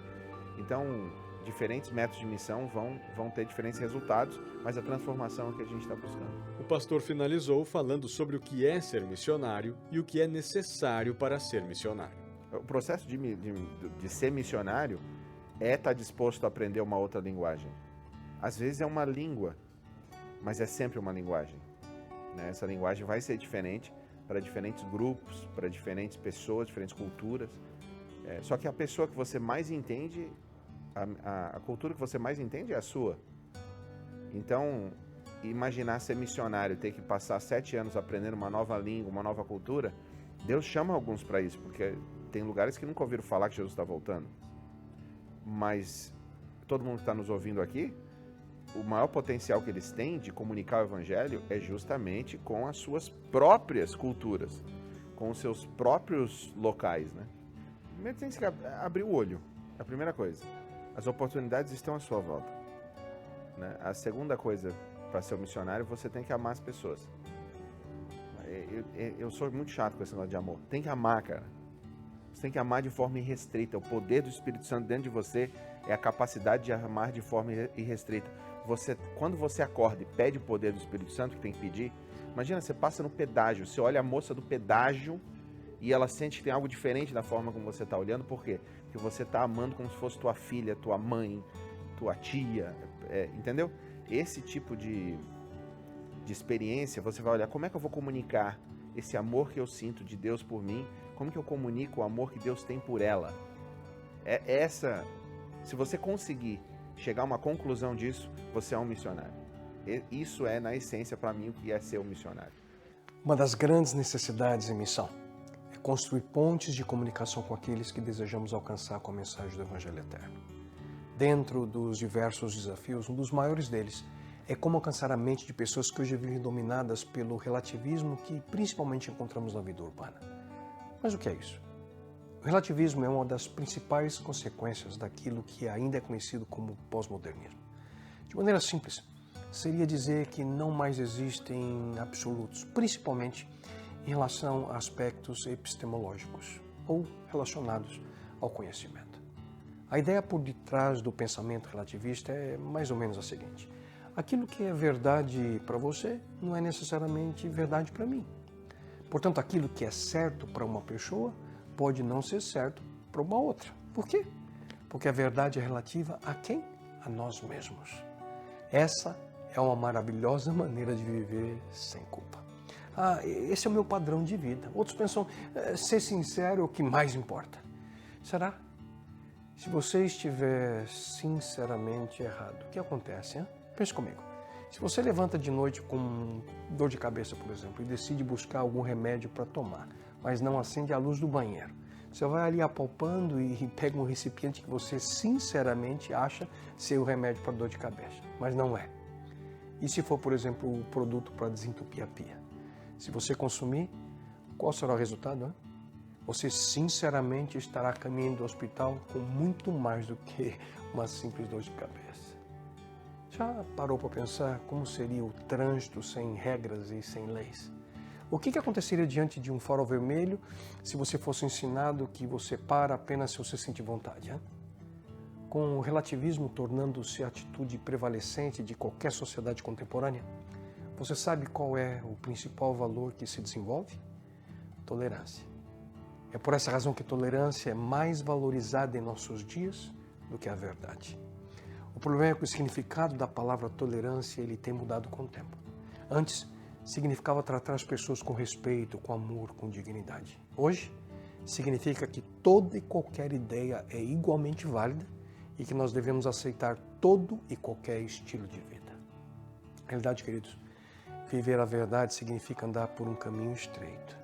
Então, diferentes métodos de missão vão ter diferentes resultados, mas a transformação é o que a gente está buscando. O pastor finalizou falando sobre o que é ser missionário e o que é necessário para ser missionário. O processo de ser missionário é estar disposto a aprender uma outra linguagem. Às vezes é uma língua, mas é sempre uma linguagem. Né? Essa linguagem vai ser diferente para diferentes grupos, para diferentes pessoas, diferentes culturas. Só que a pessoa que você mais entende, a cultura que você mais entende é a sua. Então, imaginar ser missionário, ter que passar 7 anos aprendendo uma nova língua, uma nova cultura, Deus chama alguns para isso, porque tem lugares que nunca ouviram falar que Jesus está voltando. Mas todo mundo que está nos ouvindo aqui, o maior potencial que eles têm de comunicar o evangelho é justamente com as suas próprias culturas, com os seus próprios locais, né? Primeiro tem que abrir o olho, a primeira coisa. As oportunidades estão à sua volta, né? A segunda coisa, para ser um missionário, você tem que amar as pessoas. Eu sou muito chato com esse negócio de amor. Tem que amar, cara. Você tem que amar de forma irrestrita. O poder do Espírito Santo dentro de você é a capacidade de amar de forma irrestrita. Quando você acorda e pede o poder do Espírito Santo, que tem que pedir, imagina, você passa no pedágio, você olha a moça do pedágio e ela sente que tem algo diferente da forma como você está olhando. Por quê? Porque você está amando como se fosse tua filha, tua mãe, tua tia, entendeu? Esse tipo de experiência, você vai olhar, como é que eu vou comunicar esse amor que eu sinto de Deus por mim, como que eu comunico o amor que Deus tem por ela? Se você conseguir chegar a uma conclusão disso, você é um missionário. Isso é, na essência, para mim, o que é ser um missionário. Uma das grandes necessidades em missão é construir pontes de comunicação com aqueles que desejamos alcançar com a mensagem do Evangelho Eterno. Dentro dos diversos desafios, um dos maiores deles é como alcançar a mente de pessoas que hoje vivem dominadas pelo relativismo que principalmente encontramos na vida urbana. Mas o que é isso? O relativismo é uma das principais consequências daquilo que ainda é conhecido como pós-modernismo. De maneira simples, seria dizer que não mais existem absolutos, principalmente em relação a aspectos epistemológicos ou relacionados ao conhecimento. A ideia por detrás do pensamento relativista é mais ou menos a seguinte: aquilo que é verdade para você não é necessariamente verdade para mim. Portanto, aquilo que é certo para uma pessoa pode não ser certo para uma outra. Por quê? Porque a verdade é relativa a quem? A nós mesmos. Essa é uma maravilhosa maneira de viver sem culpa. Esse é o meu padrão de vida. Outros pensam, ser sincero é o que mais importa. Será? Se você estiver sinceramente errado, o que acontece, hein? Pense comigo. Se você levanta de noite com dor de cabeça, por exemplo, e decide buscar algum remédio para tomar, mas não acende a luz do banheiro, você vai ali apalpando e pega um recipiente que você sinceramente acha ser o remédio para dor de cabeça, mas não é. E se for, por exemplo, o produto para desentupir a pia? Se você consumir, qual será o resultado? Hein? Você sinceramente estará caminhando ao hospital com muito mais do que uma simples dor de cabeça. Já parou para pensar como seria o trânsito sem regras e sem leis? O que aconteceria diante de um farol vermelho se você fosse ensinado que você para apenas se você sentir vontade? Hein? Com o relativismo tornando-se a atitude prevalecente de qualquer sociedade contemporânea, você sabe qual é o principal valor que se desenvolve? Tolerância. É por essa razão que a tolerância é mais valorizada em nossos dias do que a verdade. O problema é que o significado da palavra tolerância ele tem mudado com o tempo. Antes, significava tratar as pessoas com respeito, com amor, com dignidade. Hoje, significa que toda e qualquer ideia é igualmente válida e que nós devemos aceitar todo e qualquer estilo de vida. Na realidade, queridos, viver a verdade significa andar por um caminho estreito.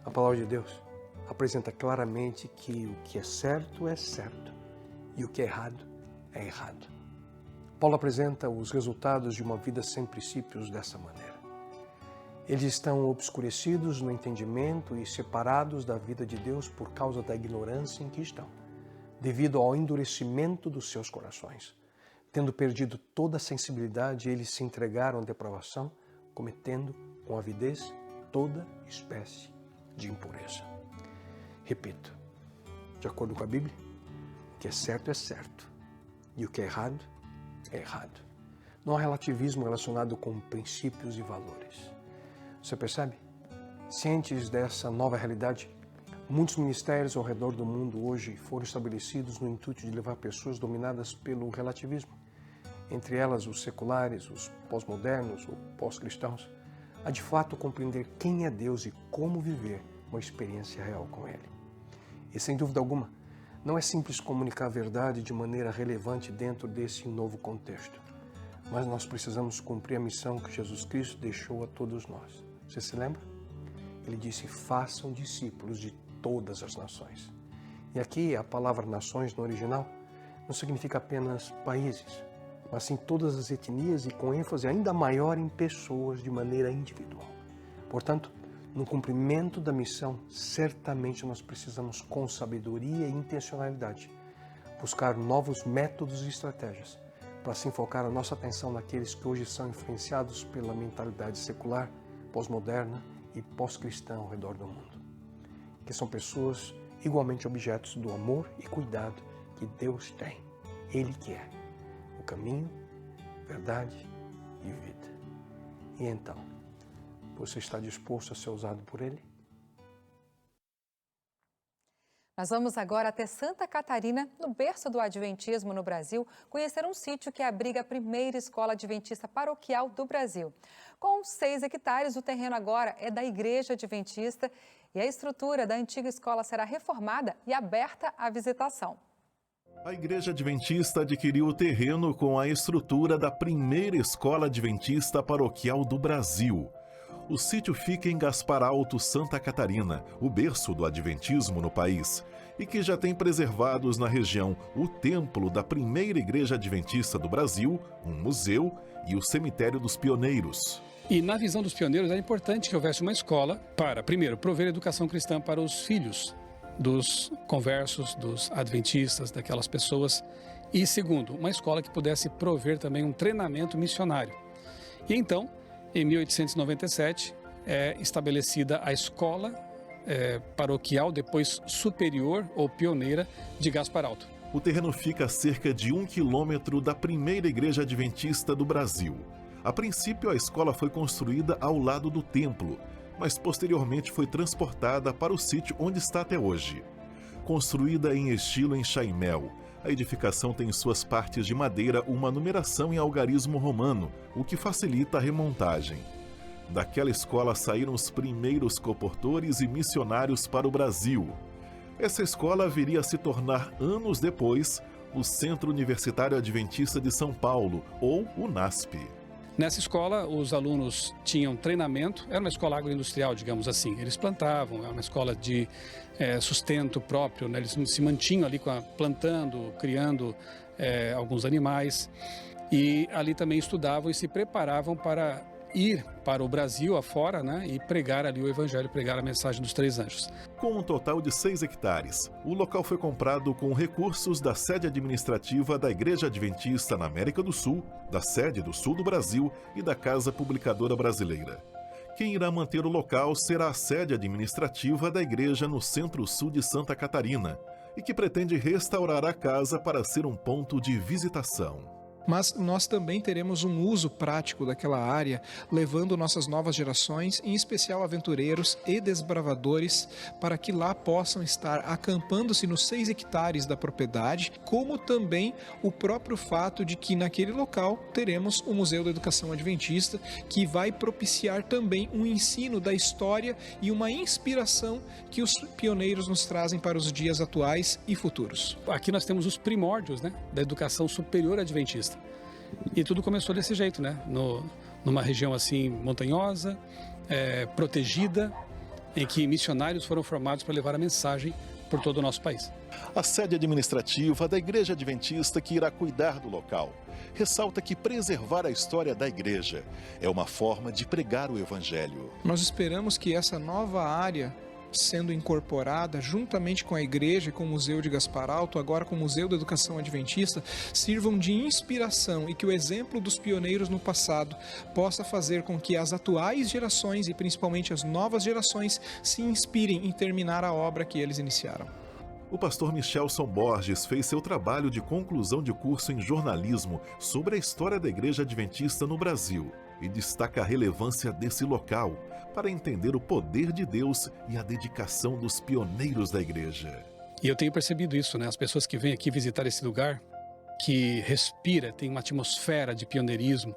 A palavra de Deus apresenta claramente que o que é certo e o que é errado é errado. Paulo apresenta os resultados de uma vida sem princípios dessa maneira. Eles estão obscurecidos no entendimento e separados da vida de Deus por causa da ignorância em que estão, devido ao endurecimento dos seus corações. Tendo perdido toda a sensibilidade, eles se entregaram à depravação, cometendo com avidez toda espécie de impureza. Repito, de acordo com a Bíblia, o que é certo e o que é errado. Não há relativismo relacionado com princípios e valores. Você percebe? Cientes dessa nova realidade, muitos ministérios ao redor do mundo hoje foram estabelecidos no intuito de levar pessoas dominadas pelo relativismo, entre elas os seculares, os pós-modernos ou pós-cristãos, a de fato compreender quem é Deus e como viver uma experiência real com Ele. E sem dúvida alguma, não é simples comunicar a verdade de maneira relevante dentro desse novo contexto. Mas nós precisamos cumprir a missão que Jesus Cristo deixou a todos nós. Você se lembra? Ele disse, façam discípulos de todas as nações. E aqui a palavra nações no original não significa apenas países, mas sim todas as etnias e com ênfase ainda maior em pessoas de maneira individual. Portanto, no cumprimento da missão, certamente nós precisamos com sabedoria e intencionalidade buscar novos métodos e estratégias para assim focar a nossa atenção naqueles que hoje são influenciados pela mentalidade secular, pós-moderna e pós-cristã ao redor do mundo, que são pessoas igualmente objetos do amor e cuidado que Deus tem. Ele que é o caminho, verdade e vida. E então, você está disposto a ser usado por Ele? Nós vamos agora até Santa Catarina, no berço do Adventismo no Brasil, conhecer um sítio que abriga a primeira escola adventista paroquial do Brasil. Com 6 hectares, o terreno agora é da Igreja Adventista e a estrutura da antiga escola será reformada e aberta à visitação. A Igreja Adventista adquiriu o terreno com a estrutura da primeira escola adventista paroquial do Brasil. O sítio fica em Gaspar Alto, Santa Catarina, o berço do adventismo no país, e que já tem preservados na região o templo da primeira igreja adventista do Brasil, um museu e o cemitério dos pioneiros. E na visão dos pioneiros é importante que houvesse uma escola para, primeiro, prover educação cristã para os filhos dos conversos, dos adventistas, daquelas pessoas, e segundo, uma escola que pudesse prover também um treinamento missionário. E então, em 1897, é estabelecida a escola paroquial, depois superior ou pioneira de Gaspar Alto. O terreno fica a cerca de 1 quilômetro da primeira igreja adventista do Brasil. A princípio, a escola foi construída ao lado do templo, mas posteriormente foi transportada para o sítio onde está até hoje. Construída em estilo enxaimel, a edificação tem em suas partes de madeira uma numeração em algarismo romano, o que facilita a remontagem. Daquela escola saíram os primeiros colportores e missionários para o Brasil. Essa escola viria a se tornar, anos depois, o Centro Universitário Adventista de São Paulo, ou UNASP. Nessa escola, os alunos tinham treinamento, era uma escola agroindustrial, digamos assim. Eles plantavam, era uma escola de sustento próprio, né? Eles se mantinham ali plantando, criando alguns animais. E ali também estudavam e se preparavam para ir para o Brasil afora, né? E pregar ali o Evangelho, pregar a mensagem dos 3 anjos. Com um total de 6 hectares, o local foi comprado com recursos da sede administrativa da Igreja Adventista na América do Sul, da sede do Sul do Brasil e da Casa Publicadora Brasileira. Quem irá manter o local será a sede administrativa da igreja no centro-sul de Santa Catarina e que pretende restaurar a casa para ser um ponto de visitação. Mas nós também teremos um uso prático daquela área, levando nossas novas gerações, em especial aventureiros e desbravadores, para que lá possam estar acampando-se nos 6 hectares da propriedade, como também o próprio fato de que naquele local teremos o Museu da Educação Adventista, que vai propiciar também um ensino da história e uma inspiração que os pioneiros nos trazem para os dias atuais e futuros. Aqui nós temos os primórdios, né, da educação superior adventista. E tudo começou desse jeito, né? Numa região assim montanhosa, protegida, em que missionários foram formados para levar a mensagem por todo o nosso país. A sede administrativa da Igreja Adventista que irá cuidar do local ressalta que preservar a história da igreja é uma forma de pregar o Evangelho. Nós esperamos que essa nova área, sendo incorporada juntamente com a igreja e com o Museu de Gaspar Alto, agora com o Museu da Educação Adventista, sirvam de inspiração e que o exemplo dos pioneiros no passado possa fazer com que as atuais gerações e principalmente as novas gerações se inspirem em terminar a obra que eles iniciaram. O pastor Michelson Borges fez seu trabalho de conclusão de curso em jornalismo sobre a história da Igreja Adventista no Brasil e destaca a relevância desse local para entender o poder de Deus e a dedicação dos pioneiros da igreja. E eu tenho percebido isso, né? As pessoas que vêm aqui visitar esse lugar, que respira, tem uma atmosfera de pioneirismo,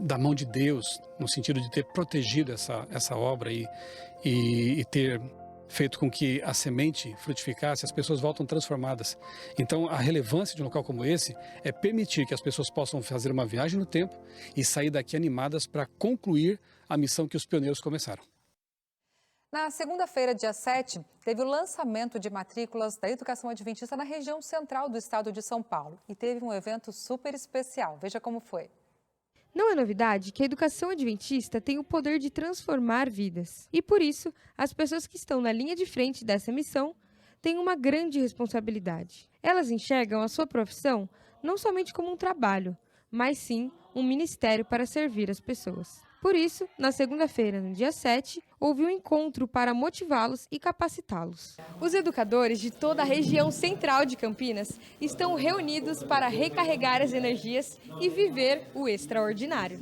da mão de Deus, no sentido de ter protegido essa obra e ter feito com que a semente frutificasse, as pessoas voltam transformadas. Então, a relevância de um local como esse é permitir que as pessoas possam fazer uma viagem no tempo e sair daqui animadas para concluir a missão que os pioneiros começaram. Na segunda-feira, dia 7, teve o lançamento de matrículas da Educação Adventista na região central do estado de São Paulo. E teve um evento super especial. Veja como foi. Não é novidade que a educação adventista tem o poder de transformar vidas. E por isso, as pessoas que estão na linha de frente dessa missão têm uma grande responsabilidade. Elas enxergam a sua profissão não somente como um trabalho, mas sim um ministério para servir as pessoas. Por isso, na segunda-feira, no dia 7, houve um encontro para motivá-los e capacitá-los. Os educadores de toda a região central de Campinas estão reunidos para recarregar as energias e viver o extraordinário.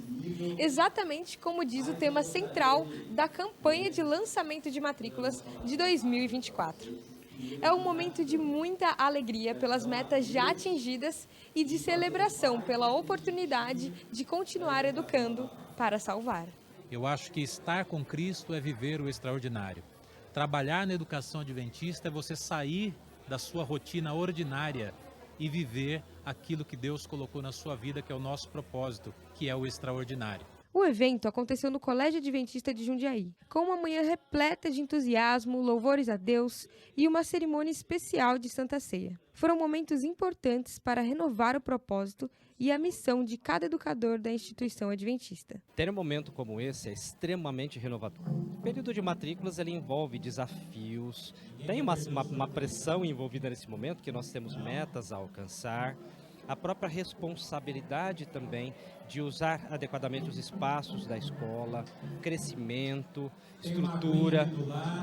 Exatamente como diz o tema central da campanha de lançamento de matrículas de 2024. É um momento de muita alegria pelas metas já atingidas e de celebração pela oportunidade de continuar educando para salvar. Eu acho que estar com Cristo é viver o extraordinário. Trabalhar na educação adventista é você sair da sua rotina ordinária e viver aquilo que Deus colocou na sua vida, que é o nosso propósito, que é o extraordinário. O evento aconteceu no Colégio Adventista de Jundiaí, com uma manhã repleta de entusiasmo, louvores a Deus e uma cerimônia especial de Santa Ceia. Foram momentos importantes para renovar o propósito e a missão de cada educador da instituição adventista. Ter um momento como esse é extremamente renovador. O período de matrículas ele envolve desafios, tem uma pressão envolvida nesse momento, que nós temos metas a alcançar, a própria responsabilidade também de usar adequadamente os espaços da escola, crescimento, estrutura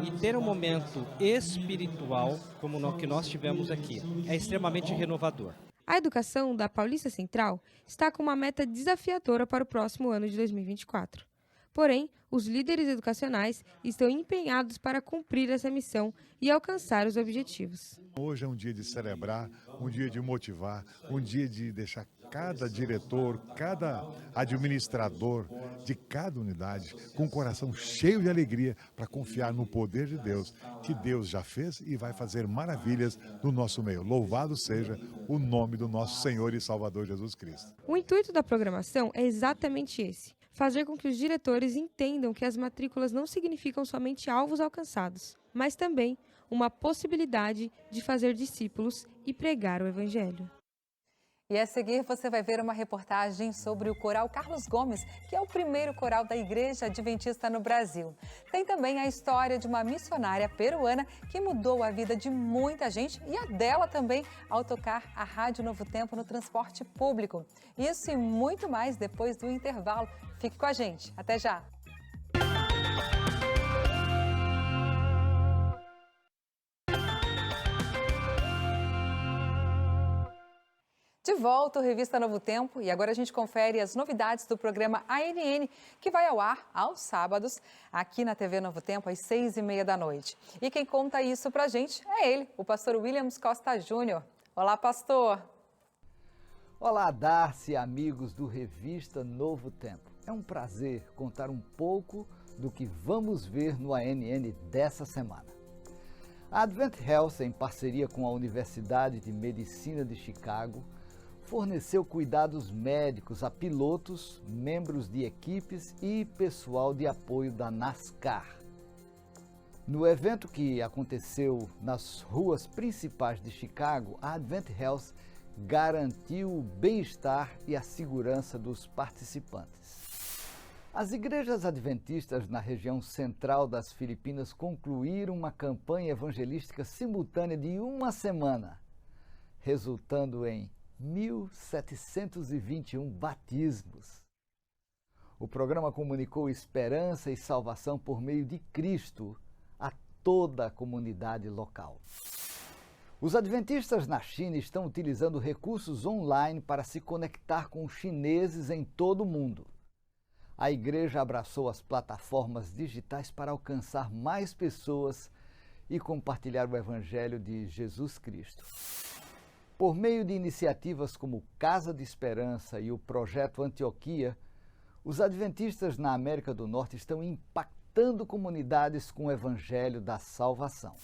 e ter um momento espiritual como o que nós tivemos aqui. É extremamente renovador. A educação da Paulista Central está com uma meta desafiadora para o próximo ano de 2024. Porém, os líderes educacionais estão empenhados para cumprir essa missão e alcançar os objetivos. Hoje é um dia de celebrar, um dia de motivar, um dia de deixar cada diretor, cada administrador de cada unidade com o coração cheio de alegria para confiar no poder de Deus, que Deus já fez e vai fazer maravilhas no nosso meio. Louvado seja o nome do nosso Senhor e Salvador Jesus Cristo. O intuito da programação é exatamente esse: fazer com que os diretores entendam que as matrículas não significam somente alvos alcançados, mas também uma possibilidade de fazer discípulos e pregar o Evangelho. E a seguir você vai ver uma reportagem sobre o Coral Carlos Gomes, que é o primeiro coral da Igreja Adventista no Brasil. Tem também a história de uma missionária peruana que mudou a vida de muita gente e a dela também ao tocar a Rádio Novo Tempo no transporte público. Isso e muito mais depois do intervalo. Fique com a gente. Até já! De volta o Revista Novo Tempo e agora a gente confere as novidades do programa ANN, que vai ao ar aos sábados, aqui na TV Novo Tempo, às 6h30 da noite. E quem conta isso pra gente é ele, o pastor Williams Costa Júnior. Olá, pastor! Olá, Darcy, amigos do Revista Novo Tempo. É um prazer contar um pouco do que vamos ver no ANN dessa semana. A Advent Health, em parceria com a Universidade de Medicina de Chicago, forneceu cuidados médicos a pilotos, membros de equipes e pessoal de apoio da NASCAR. No evento que aconteceu nas ruas principais de Chicago, a Advent Health garantiu o bem-estar e a segurança dos participantes. As igrejas adventistas na região central das Filipinas concluíram uma campanha evangelística simultânea de uma semana, resultando em 1.721 batismos. O programa comunicou esperança e salvação por meio de Cristo a toda a comunidade local. Os adventistas na China estão utilizando recursos online para se conectar com os chineses em todo o mundo. A igreja abraçou as plataformas digitais para alcançar mais pessoas e compartilhar o Evangelho de Jesus Cristo. Por meio de iniciativas como Casa de Esperança e o Projeto Antioquia, os adventistas na América do Norte estão impactando conectando comunidades com o Evangelho da Salvação.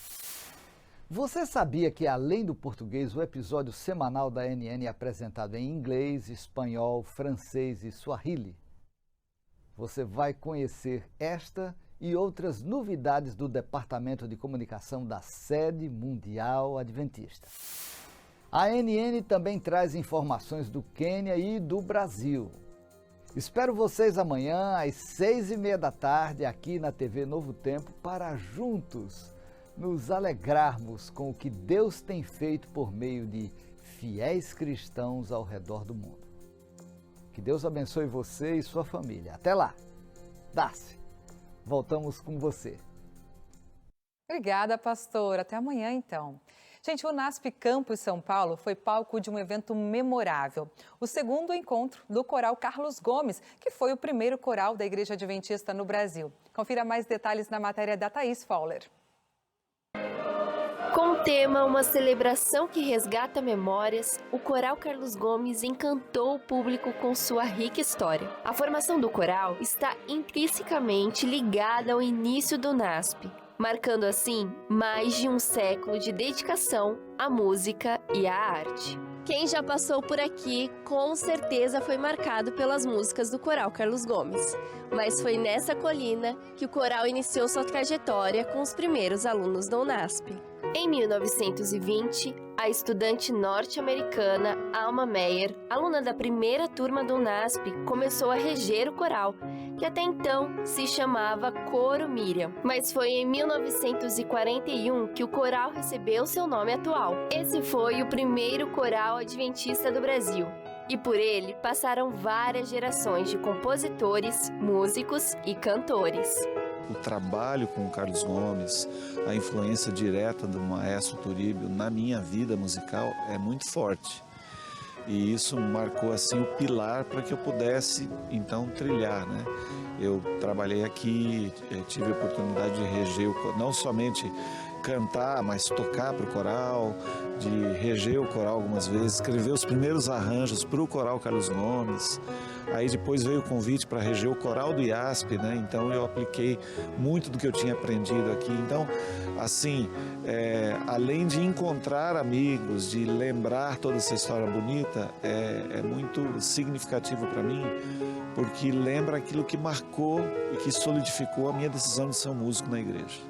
Você sabia que, além do português, o episódio semanal da NN é apresentado em inglês, espanhol, francês e suahili? Você vai conhecer esta e outras novidades do Departamento de Comunicação da Sede Mundial Adventista. A NN também traz informações do Quênia e do Brasil. Espero vocês amanhã às 6h30 da tarde aqui na TV Novo Tempo para juntos nos alegrarmos com o que Deus tem feito por meio de fiéis cristãos ao redor do mundo. Que Deus abençoe você e sua família. Até lá. Darcy, voltamos com você. Obrigada, pastor. Até amanhã, então. Gente, o NASP Campus São Paulo foi palco de um evento memorável. O segundo encontro do Coral Carlos Gomes, que foi o primeiro coral da Igreja Adventista no Brasil. Confira mais detalhes na matéria da Thaís Fowler. Com o tema Uma Celebração que Resgata Memórias, o Coral Carlos Gomes encantou o público com sua rica história. A formação do coral está intrinsecamente ligada ao início do NASP, marcando assim mais de um século de dedicação à música e à arte. Quem já passou por aqui, com certeza foi marcado pelas músicas do Coral Carlos Gomes. Mas foi nessa colina que o coral iniciou sua trajetória com os primeiros alunos do UNASP. Em 1920, a estudante norte-americana Alma Meyer, aluna da primeira turma do UNASP, começou a reger o coral, que até então se chamava Coro Miriam. Mas foi em 1941 que o coral recebeu seu nome atual. Esse foi o primeiro coral adventista do Brasil. E por ele passaram várias gerações de compositores, músicos e cantores. O trabalho com o Carlos Gomes, a influência direta do maestro Turíbio na minha vida musical é muito forte. E isso marcou assim o pilar para que eu pudesse então trilhar, né? Eu trabalhei aqui, tive a oportunidade de reger, não somente cantar, mas tocar para o coral, de reger o coral algumas vezes, escrever os primeiros arranjos para o Coral Carlos Gomes. Aí depois veio o convite para reger o coral do IASP, né? Então eu apliquei muito do que eu tinha aprendido aqui. Então, assim, além de encontrar amigos, de lembrar toda essa história bonita, é muito significativo para mim, porque lembra aquilo que marcou e que solidificou a minha decisão de ser um músico na igreja.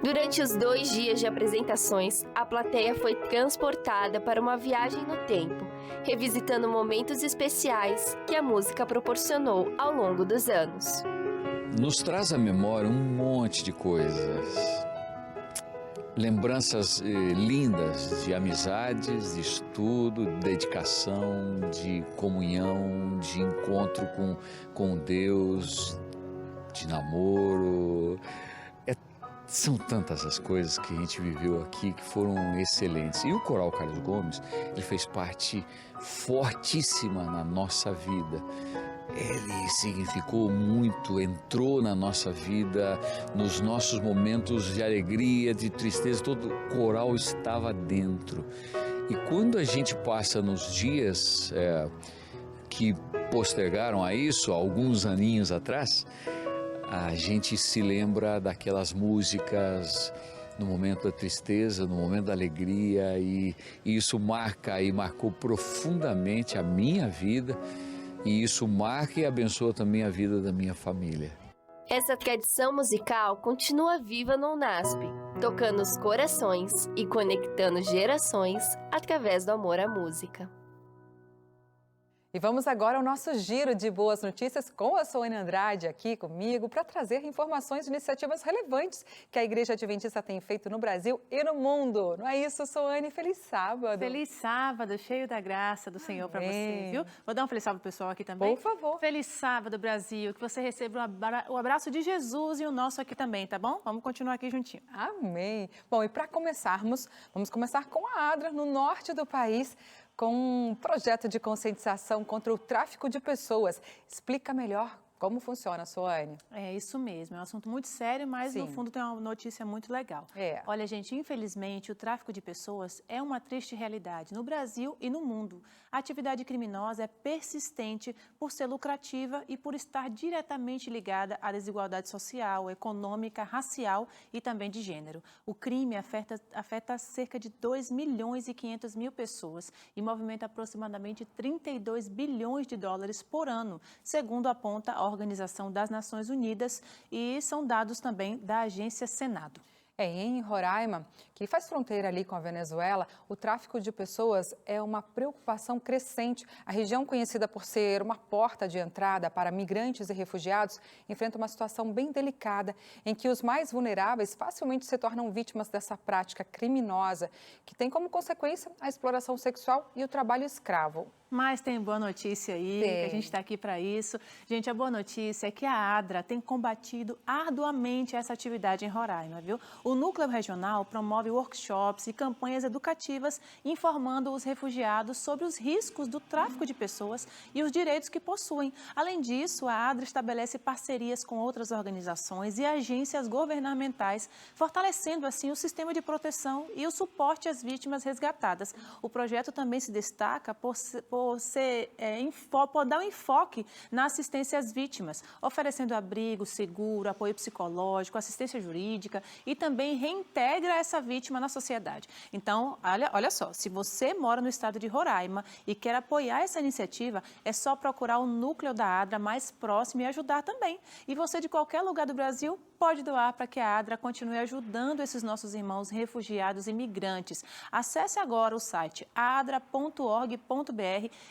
Durante os 2 dias de apresentações, a plateia foi transportada para uma viagem no tempo, revisitando momentos especiais que a música proporcionou ao longo dos anos. Nos traz à memória um monte de coisas. Lembranças lindas de amizades, de estudo, de dedicação, de comunhão, de encontro com Deus, de namoro. São tantas as coisas que a gente viveu aqui que foram excelentes. E o Coral Carlos Gomes, ele fez parte fortíssima na nossa vida. Ele significou muito, entrou na nossa vida, nos nossos momentos de alegria, de tristeza, todo o coral estava dentro. E quando a gente passa nos dias que postergaram a isso, alguns aninhos atrás, a gente se lembra daquelas músicas no momento da tristeza, no momento da alegria, e isso marca e marcou profundamente a minha vida, e isso marca e abençoa também a vida da minha família. Essa tradição musical continua viva no UNASP, tocando os corações e conectando gerações através do amor à música. E vamos agora ao nosso giro de boas notícias com a Soane Andrade aqui comigo para trazer informações e iniciativas relevantes que a Igreja Adventista tem feito no Brasil e no mundo. Não é isso, Soane? Feliz sábado. Feliz sábado, cheio da graça do Senhor para você, viu? Vou dar um feliz sábado pro pessoal aqui também. Por favor. Feliz sábado, Brasil. Que você receba o abraço de Jesus e o nosso aqui também, tá bom? Vamos continuar aqui juntinho. Amém. Bom, e para começarmos, vamos começar com a ADRA, no norte do país, com um projeto de conscientização contra o tráfico de pessoas. Explica melhor Como funciona, Soane? É isso mesmo, é um assunto muito sério, mas no fundo tem uma notícia muito legal. Olha, gente, infelizmente o tráfico de pessoas é uma triste realidade no Brasil e no mundo. A atividade criminosa é persistente por ser lucrativa e por estar diretamente ligada à desigualdade social, econômica, racial e também de gênero. O crime afeta cerca de 2.500.000 pessoas e movimenta aproximadamente 32 bilhões de dólares por ano, segundo aponta a Organização das Nações Unidas, e são dados também da agência Senado. Em Roraima, que faz fronteira ali com a Venezuela, o tráfico de pessoas é uma preocupação crescente. A região, conhecida por ser uma porta de entrada para migrantes e refugiados, enfrenta uma situação bem delicada, em que os mais vulneráveis facilmente se tornam vítimas dessa prática criminosa, que tem como consequência a exploração sexual e o trabalho escravo. Mas tem boa notícia aí, que a gente está aqui para isso. Gente, a boa notícia é que a ADRA tem combatido arduamente essa atividade em Roraima, viu? O Núcleo Regional promove workshops e campanhas educativas informando os refugiados sobre os riscos do tráfico de pessoas e os direitos que possuem. Além disso, a ADRA estabelece parcerias com outras organizações e agências governamentais, fortalecendo assim o sistema de proteção e o suporte às vítimas resgatadas. O projeto também se destaca por dar um enfoque na assistência às vítimas, oferecendo abrigo, seguro, apoio psicológico, assistência jurídica e também reintegra essa vítima na sociedade. Então, olha só, se você mora no estado de Roraima e quer apoiar essa iniciativa, é só procurar o núcleo da ADRA mais próximo e ajudar também. E você, de qualquer lugar do Brasil, pode doar para que a ADRA continue ajudando esses nossos irmãos refugiados e migrantes. Acesse agora o site adra.org.br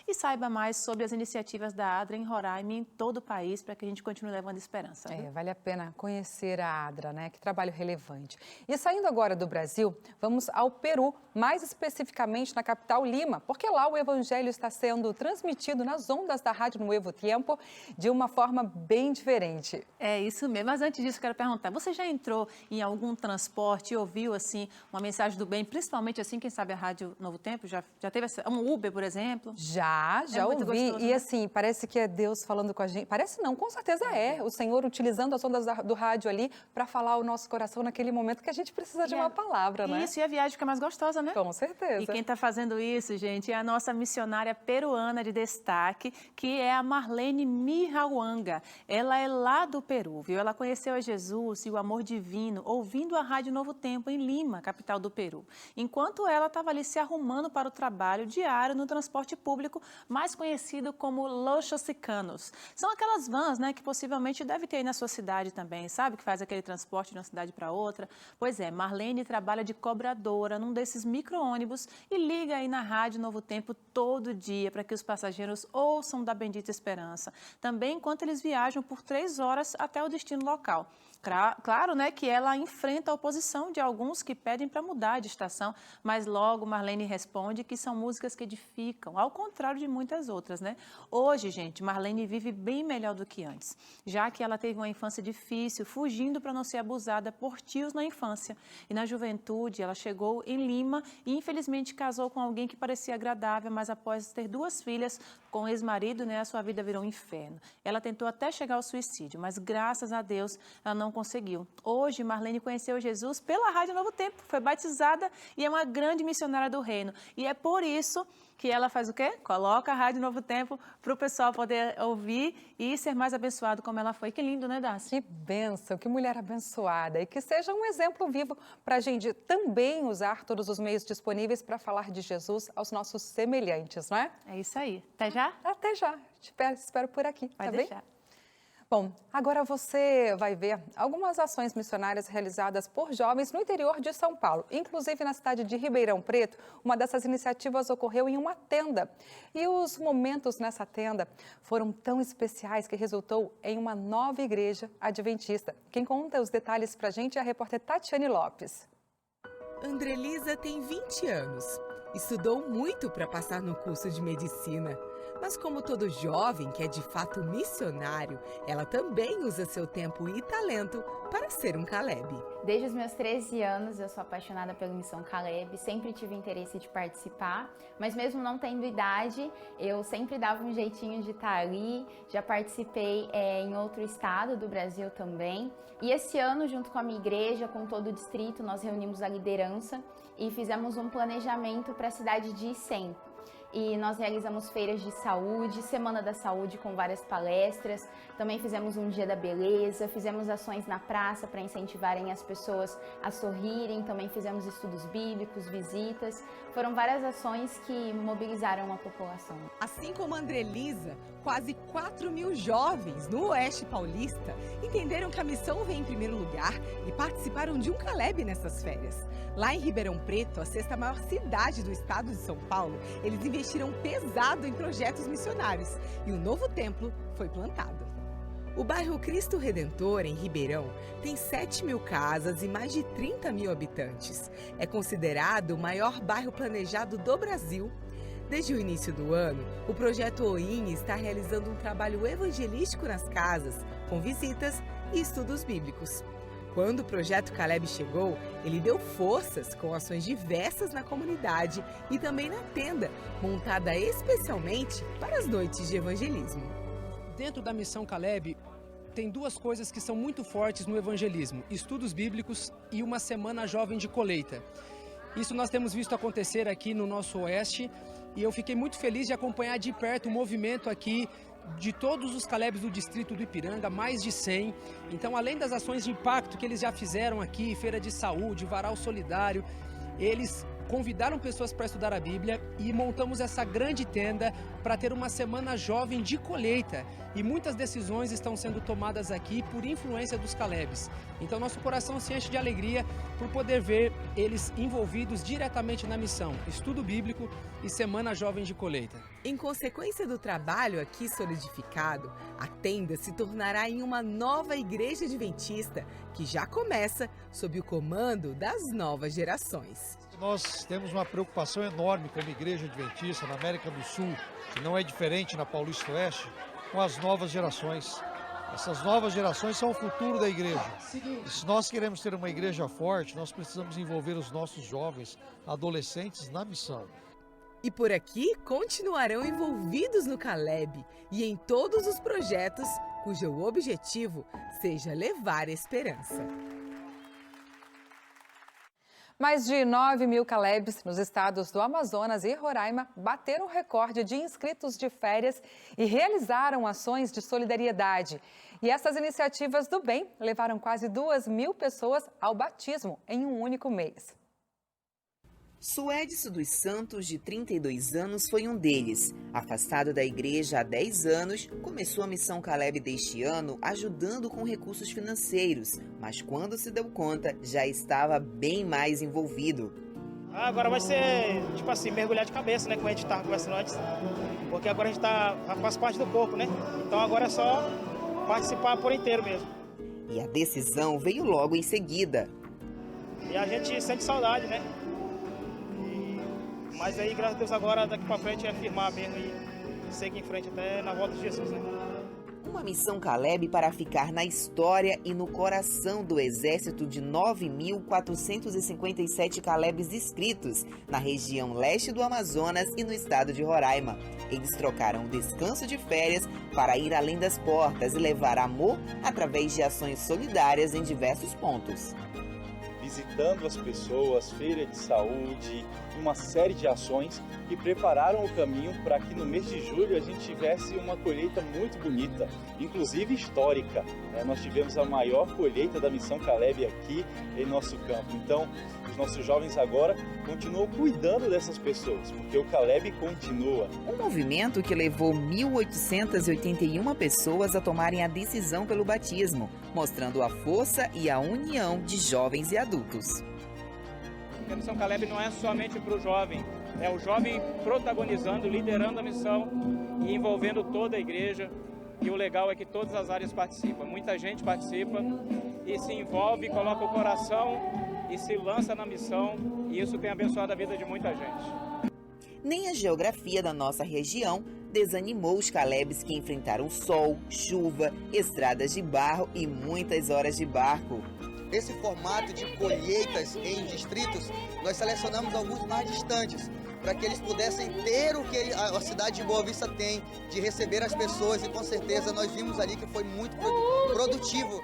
e saiba mais sobre as iniciativas da ADRA em Roraima e em todo o país, para que a gente continue levando esperança. Vale a pena conhecer a ADRA, né? Que trabalho relevante. E saindo agora do Brasil, vamos ao Peru, mais especificamente na capital Lima, porque lá o evangelho está sendo transmitido nas ondas da Rádio Nuevo Tiempo de uma forma bem diferente. É isso mesmo, mas antes disso quero perguntar, você já entrou em algum transporte e ouviu assim uma mensagem do bem, principalmente assim, quem sabe a Rádio Novo Tempo, já teve um Uber, por exemplo? Já ouvi, gostoso, e assim, parece que é Deus falando com a gente, parece não, com certeza é, o Senhor utilizando as ondas do rádio ali para falar o nosso coração naquele momento que a gente precisa de uma palavra, né? Isso, e a viagem fica mais gostosa, né? Com certeza. E quem está fazendo isso, gente, é a nossa missionária peruana de destaque, que é a Marlene Mijauanga. Ela é lá do Peru, viu? Ela conheceu a Jesus e o amor divino ouvindo a Rádio Novo Tempo em Lima, capital do Peru. Enquanto ela estava ali se arrumando para o trabalho diário no transporte público, mais conhecido como Los Chosicanos. São aquelas vans, né, que possivelmente deve ter aí na sua cidade também, sabe? Que faz aquele transporte de uma cidade para outra. Pois é, Marlene trabalha de cobradora num desses micro-ônibus e liga aí na Rádio Novo Tempo todo dia para que os passageiros ouçam da bendita esperança. Também enquanto eles viajam por 3 horas até o destino local. Claro, né, que ela enfrenta a oposição de alguns que pedem para mudar de estação, mas logo Marlene responde que são músicas que edificam, ao contrário de muitas outras, né? Hoje, gente, Marlene vive bem melhor do que antes, já que ela teve uma infância difícil, fugindo para não ser abusada por tios na infância. E na juventude, ela chegou em Lima e infelizmente casou com alguém que parecia agradável, mas após ter 2 filhas com o ex-marido, né, a sua vida virou um inferno. Ela tentou até chegar ao suicídio, mas graças a Deus ela não conseguiu. Hoje, Marlene conheceu Jesus pela Rádio Novo Tempo, foi batizada e é uma grande missionária do reino. E é por isso que ela faz o quê? Coloca a Rádio Novo Tempo para o pessoal poder ouvir e ser mais abençoado como ela foi. Que lindo, né, Darcy? Que bênção, que mulher abençoada. E que seja um exemplo vivo para a gente também usar todos os meios disponíveis para falar de Jesus aos nossos semelhantes, não é? É isso aí. Até já? Até já. Espero por aqui, Pode tá deixar. bem? Bom, agora você vai ver algumas ações missionárias realizadas por jovens no interior de São Paulo. Inclusive na cidade de Ribeirão Preto, uma dessas iniciativas ocorreu em uma tenda. E os momentos nessa tenda foram tão especiais que resultou em uma nova igreja adventista. Quem conta os detalhes pra gente é a repórter Tatiane Lopes. Andrelisa tem 20 anos. Estudou muito para passar no curso de medicina. Mas como todo jovem que é de fato missionário, ela também usa seu tempo e talento para ser um Caleb. Desde os meus 13 anos eu sou apaixonada pela Missão Caleb, sempre tive interesse de participar, mas mesmo não tendo idade, eu sempre dava um jeitinho de estar ali. Já participei em outro estado do Brasil também. E esse ano, junto com a minha igreja, com todo o distrito, nós reunimos a liderança e fizemos um planejamento para a cidade de Icém. E nós realizamos feiras de saúde, Semana da Saúde com várias palestras, também fizemos um Dia da Beleza, fizemos ações na praça para incentivarem as pessoas a sorrirem, também fizemos estudos bíblicos, visitas, foram várias ações que mobilizaram a população. Assim como Andrelisa, quase 4.000 jovens no Oeste Paulista entenderam que a missão vem em primeiro lugar e participaram de um Caleb nessas férias. Lá em Ribeirão Preto, a sexta maior cidade do estado de São Paulo, eles investiram pesado em projetos missionários e um novo templo foi plantado. O bairro Cristo Redentor, em Ribeirão, tem 7.000 casas e mais de 30.000 habitantes. É considerado o maior bairro planejado do Brasil. Desde o início do ano, o projeto OIN está realizando um trabalho evangelístico nas casas, com visitas e estudos bíblicos. Quando o projeto Caleb chegou, ele deu forças com ações diversas na comunidade e também na tenda, montada especialmente para as noites de evangelismo. Dentro da Missão Caleb, tem duas coisas que são muito fortes no evangelismo: estudos bíblicos e uma semana jovem de colheita. Isso nós temos visto acontecer aqui no nosso Oeste e eu fiquei muito feliz de acompanhar de perto o movimento aqui de todos os Calebs do distrito do Ipiranga, mais de 100. Então, além das ações de impacto que eles já fizeram aqui, feira de saúde, varal solidário, eles convidaram pessoas para estudar a Bíblia e montamos essa grande tenda para ter uma semana jovem de colheita. E muitas decisões estão sendo tomadas aqui por influência dos Calebs. Então nosso coração se enche de alegria por poder ver eles envolvidos diretamente na missão, estudo bíblico e semana jovem de colheita. Em consequência do trabalho aqui solidificado, a tenda se tornará em uma nova igreja adventista que já começa sob o comando das novas gerações. Nós temos uma preocupação enorme como igreja adventista na América do Sul, que não é diferente na Paulista Oeste, com as novas gerações. Essas novas gerações são o futuro da igreja. E se nós queremos ter uma igreja forte, nós precisamos envolver os nossos jovens, adolescentes na missão. E por aqui continuarão envolvidos no Caleb e em todos os projetos cujo objetivo seja levar esperança. Mais de 9.000 Calebs nos estados do Amazonas e Roraima bateram o recorde de inscritos de férias e realizaram ações de solidariedade. E essas iniciativas do bem levaram quase 2.000 pessoas ao batismo em um único mês. Suédicio dos Santos, de 32 anos, foi um deles. Afastado da igreja há 10 anos, começou a Missão Caleb deste ano ajudando com recursos financeiros, mas quando se deu conta, já estava bem mais envolvido. Agora vai ser, tipo assim, mergulhar de cabeça, né, como a gente estava conversando antes, porque agora a gente faz parte do corpo, né? Então agora é só participar por inteiro mesmo. E a decisão veio logo em seguida. E a gente sente saudade, né? Mas aí, graças a Deus, agora daqui pra frente é firmar mesmo e seguir em frente até na volta de Jesus, né? Uma missão Caleb para ficar na história e no coração do exército de 9.457 Calebs inscritos na região leste do Amazonas e no estado de Roraima. Eles trocaram o descanso de férias para ir além das portas e levar amor através de ações solidárias em diversos pontos. Visitando as pessoas, feira de saúde, uma série de ações que prepararam o caminho para que no mês de julho a gente tivesse uma colheita muito bonita, inclusive histórica. Nós tivemos a maior colheita da Missão Caleb aqui em nosso campo. Então, os nossos jovens agora continuam cuidando dessas pessoas, porque o Caleb continua. Um movimento que levou 1.881 pessoas a tomarem a decisão pelo batismo, mostrando a força e a união de jovens e adultos. A Missão Caleb não é somente para o jovem, é o jovem protagonizando, liderando a missão e envolvendo toda a igreja. E o legal é que todas as áreas participam, muita gente participa e se envolve, coloca o coração e se lança na missão, e isso tem abençoado a vida de muita gente. Nem a geografia da nossa região desanimou os Calebes que enfrentaram sol, chuva, estradas de barro e muitas horas de barco. Esse formato de colheitas em distritos, nós selecionamos alguns mais distantes, para que eles pudessem ter o que a cidade de Boa Vista tem, de receber as pessoas, e com certeza nós vimos ali que foi muito produtivo.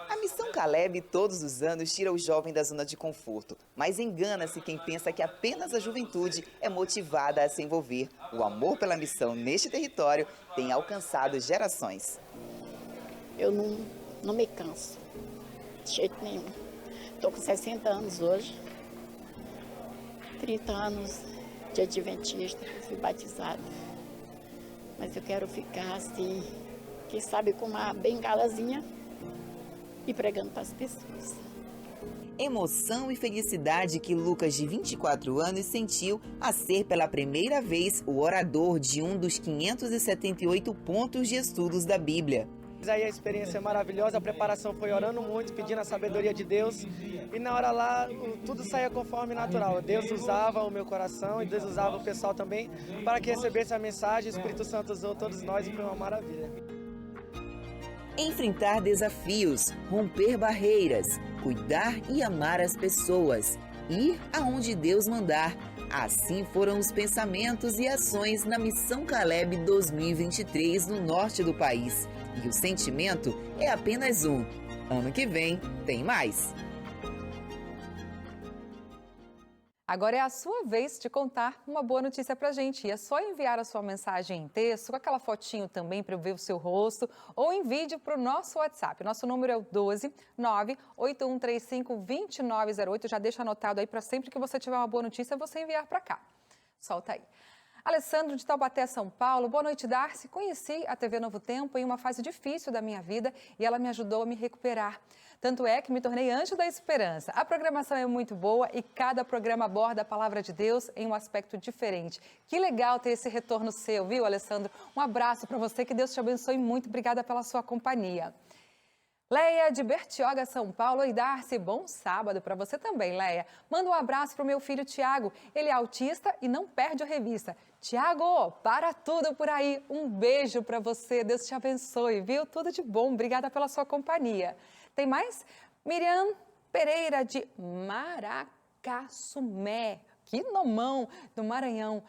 A Missão Caleb todos os anos tira o jovem da zona de conforto, mas engana-se quem pensa que apenas a juventude é motivada a se envolver. O amor pela missão neste território tem alcançado gerações. Eu não me canso, de jeito nenhum. Estou com 60 anos hoje, 30 anos de adventista, fui batizada. Mas eu quero ficar assim, quem sabe com uma bengalazinha e pregando para as pessoas. Emoção e felicidade que Lucas, de 24 anos, sentiu a ser pela primeira vez o orador de um dos 578 pontos de estudos da Bíblia. Aí a experiência é maravilhosa, a preparação foi orando muito, pedindo a sabedoria de Deus, e na hora lá tudo saía conforme natural. Deus usava o meu coração e Deus usava o pessoal também para que recebesse a mensagem. O Espírito Santo usou todos nós e foi uma maravilha. Enfrentar desafios, romper barreiras, cuidar e amar as pessoas, ir aonde Deus mandar. Assim foram os pensamentos e ações na Missão Caleb 2023 no norte do país. E o sentimento é apenas um. Ano que vem tem mais. Agora é a sua vez de contar uma boa notícia pra gente. E é só enviar a sua mensagem em texto, com aquela fotinho também para eu ver o seu rosto, ou em vídeo para o nosso WhatsApp. Nosso número é o 12 98135 2908. Já deixa anotado aí para sempre que você tiver uma boa notícia, você enviar para cá. Solta aí. Alessandro de Taubaté, São Paulo. Boa noite, Darcy. Conheci a TV Novo Tempo em uma fase difícil da minha vida e ela me ajudou a me recuperar. Tanto é que me tornei anjo da esperança. A programação é muito boa e cada programa aborda a palavra de Deus em um aspecto diferente. Que legal ter esse retorno seu, viu, Alessandro? Um abraço para você, que Deus te abençoe muito. Obrigada pela sua companhia. Leia de Bertioga, São Paulo. Oi, Darcy, bom sábado para você também, Leia. Manda um abraço para o meu filho Tiago. Ele é autista e não perde a revista. Tiago, para tudo por aí. Um beijo para você. Deus te abençoe, viu? Tudo de bom. Obrigada pela sua companhia. Tem mais? Miriam Pereira de Maracassumé. Que nomão, do Maranhão.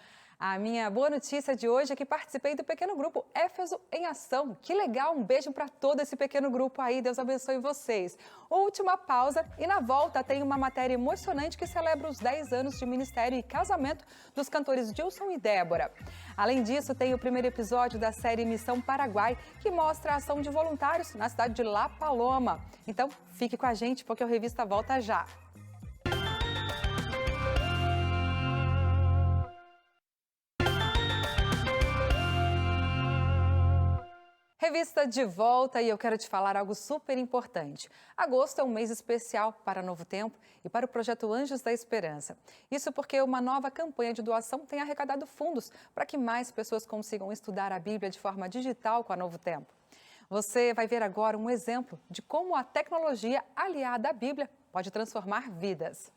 A minha boa notícia de hoje é que participei do pequeno grupo Éfeso em Ação. Que legal, um beijo para todo esse pequeno grupo aí, Deus abençoe vocês. Última pausa e na volta tem uma matéria emocionante que celebra os 10 anos de ministério e casamento dos cantores Gilson e Débora. Além disso, tem o primeiro episódio da série Missão Paraguai, que mostra a ação de voluntários na cidade de La Paloma. Então, fique com a gente porque o Revista volta já. Revista de volta e eu quero te falar algo super importante. Agosto é um mês especial para Novo Tempo e para o projeto Anjos da Esperança. Isso porque uma nova campanha de doação tem arrecadado fundos para que mais pessoas consigam estudar a Bíblia de forma digital com a Novo Tempo. Você vai ver agora um exemplo de como a tecnologia aliada à Bíblia pode transformar vidas.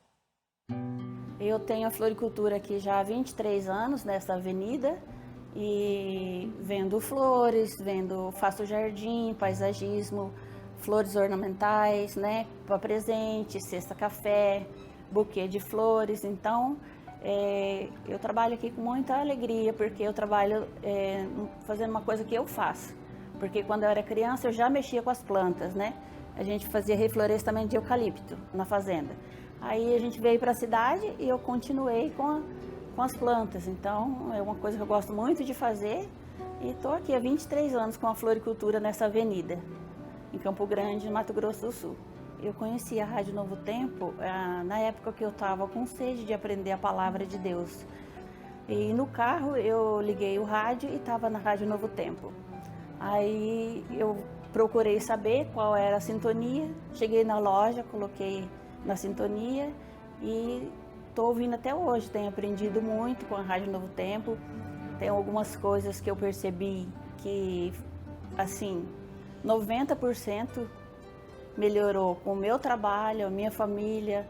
Eu tenho a floricultura aqui já há 23 anos nessa avenida. E vendo flores, faço jardim, paisagismo, flores ornamentais, né, para presente, cesta café, buquê de flores. Então, eu trabalho aqui com muita alegria, porque eu trabalho fazendo uma coisa que eu faço. Porque quando eu era criança, eu já mexia com as plantas, né? A gente fazia reflorestamento de eucalipto na fazenda. Aí a gente veio para a cidade e eu continuei com as plantas, então é uma coisa que eu gosto muito de fazer e estou aqui há 23 anos com a floricultura nessa avenida, em Campo Grande, Mato Grosso do Sul. Eu conheci a Rádio Novo Tempo na época que eu estava com sede de aprender a palavra de Deus. E no carro eu liguei o rádio e estava na Rádio Novo Tempo. Aí eu procurei saber qual era a sintonia, cheguei na loja, coloquei na sintonia e estou ouvindo até hoje, tenho aprendido muito com a Rádio Novo Tempo. Tem algumas coisas que eu percebi que, assim, 90% melhorou com o meu trabalho, a minha família,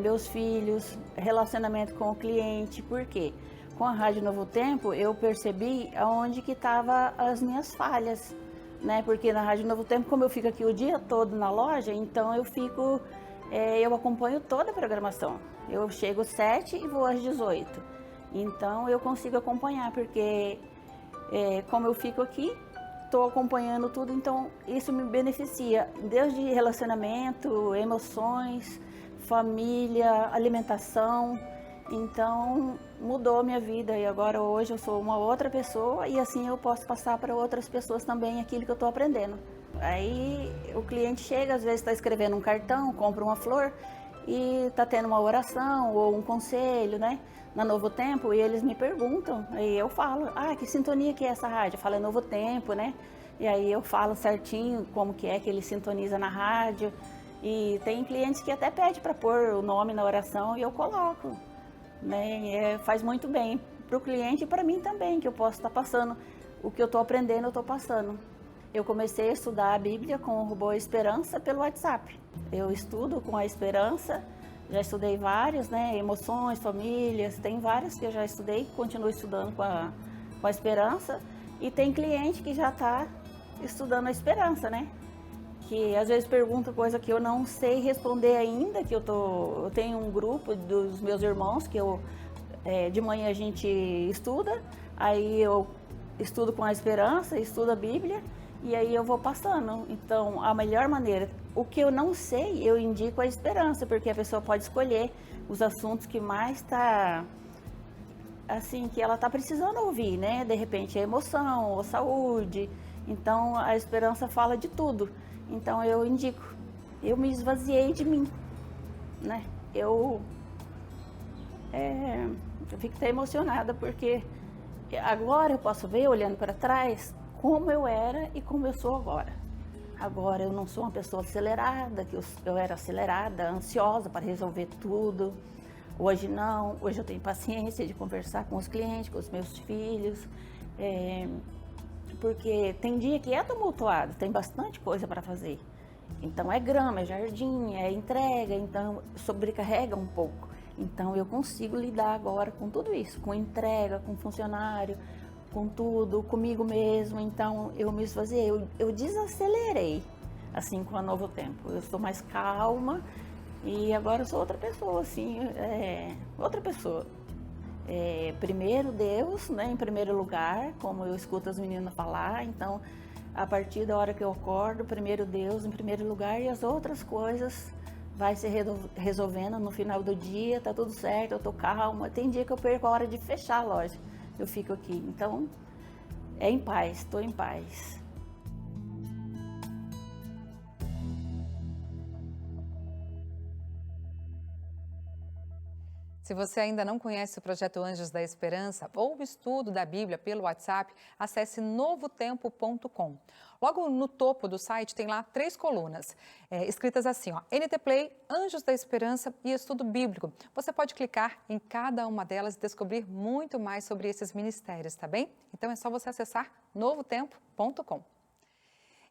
meus filhos, relacionamento com o cliente. Por quê? com a Rádio Novo Tempo, eu percebi aonde que estavam as minhas falhas, né? Porque na Rádio Novo Tempo, como eu fico aqui o dia todo na loja, então eu acompanho toda a programação. Eu chego às 7 e vou às 18. Então eu consigo acompanhar, porque como eu fico aqui, estou acompanhando tudo, então isso me beneficia, desde relacionamento, emoções, família, alimentação. Então mudou a minha vida e agora hoje eu sou uma outra pessoa e assim eu posso passar para outras pessoas também aquilo que eu estou aprendendo. Aí o cliente chega, às vezes está escrevendo um cartão, compra uma flor e está tendo uma oração ou um conselho, né? Na Novo Tempo, e eles me perguntam, aí eu falo, que sintonia que é essa rádio? Eu falo, é Novo Tempo, né? E aí eu falo certinho como que ele sintoniza na rádio. E tem clientes que até pedem para pôr o nome na oração e eu coloco, né? Faz muito bem para o cliente e para mim também, que eu posso estar passando o que eu estou aprendendo, eu estou passando. Eu comecei a estudar a Bíblia com o Robô Esperança pelo WhatsApp. Eu estudo com a Esperança, já estudei vários, né? Emoções, famílias, tem vários que eu já estudei, continuo estudando com a Esperança. E tem cliente que já está estudando a Esperança, né? Que às vezes pergunta coisa que eu não sei responder ainda, que eu tenho um grupo dos meus irmãos que de manhã a gente estuda, aí eu estudo com a Esperança, estudo a Bíblia e aí eu vou passando. Então a melhor maneira, o que eu não sei, eu indico a Esperança, porque a pessoa pode escolher os assuntos que mais está, assim, que ela está precisando ouvir, né? De repente é emoção ou saúde, então a Esperança fala de tudo. Então eu indico, eu me esvaziei de mim, né? Eu fico até emocionada, porque agora eu posso ver, olhando para trás, como eu era e como eu sou agora. Agora eu não sou uma pessoa acelerada, que eu era acelerada, ansiosa para resolver tudo. Hoje não, hoje eu tenho paciência de conversar com os clientes, com os meus filhos, porque tem dia que é tumultuado, tem bastante coisa para fazer. Então é grama, é jardim, é entrega, então sobrecarrega um pouco. Então eu consigo lidar agora com tudo isso, com entrega, com funcionário, com tudo, comigo mesmo. Então eu me esvaziei, eu desacelerei, assim, com a Novo Tempo. Eu sou mais calma e agora eu sou outra pessoa, assim, outra pessoa. Primeiro Deus, né, em primeiro lugar, como eu escuto as meninas falar. Então, a partir da hora que eu acordo, primeiro Deus em primeiro lugar, e as outras coisas vai se resolvendo no final do dia, tá tudo certo, eu tô calma. Tem dia que eu perco a hora de fechar a loja, eu fico aqui. Então, é em paz, estou em paz. Se você ainda não conhece o projeto Anjos da Esperança ou o estudo da Bíblia pelo WhatsApp, acesse novotempo.com. Logo no topo do site tem lá 3 colunas, escritas assim, NT Play, Anjos da Esperança e Estudo Bíblico. Você pode clicar em cada uma delas e descobrir muito mais sobre esses ministérios, tá bem? Então é só você acessar novotempo.com.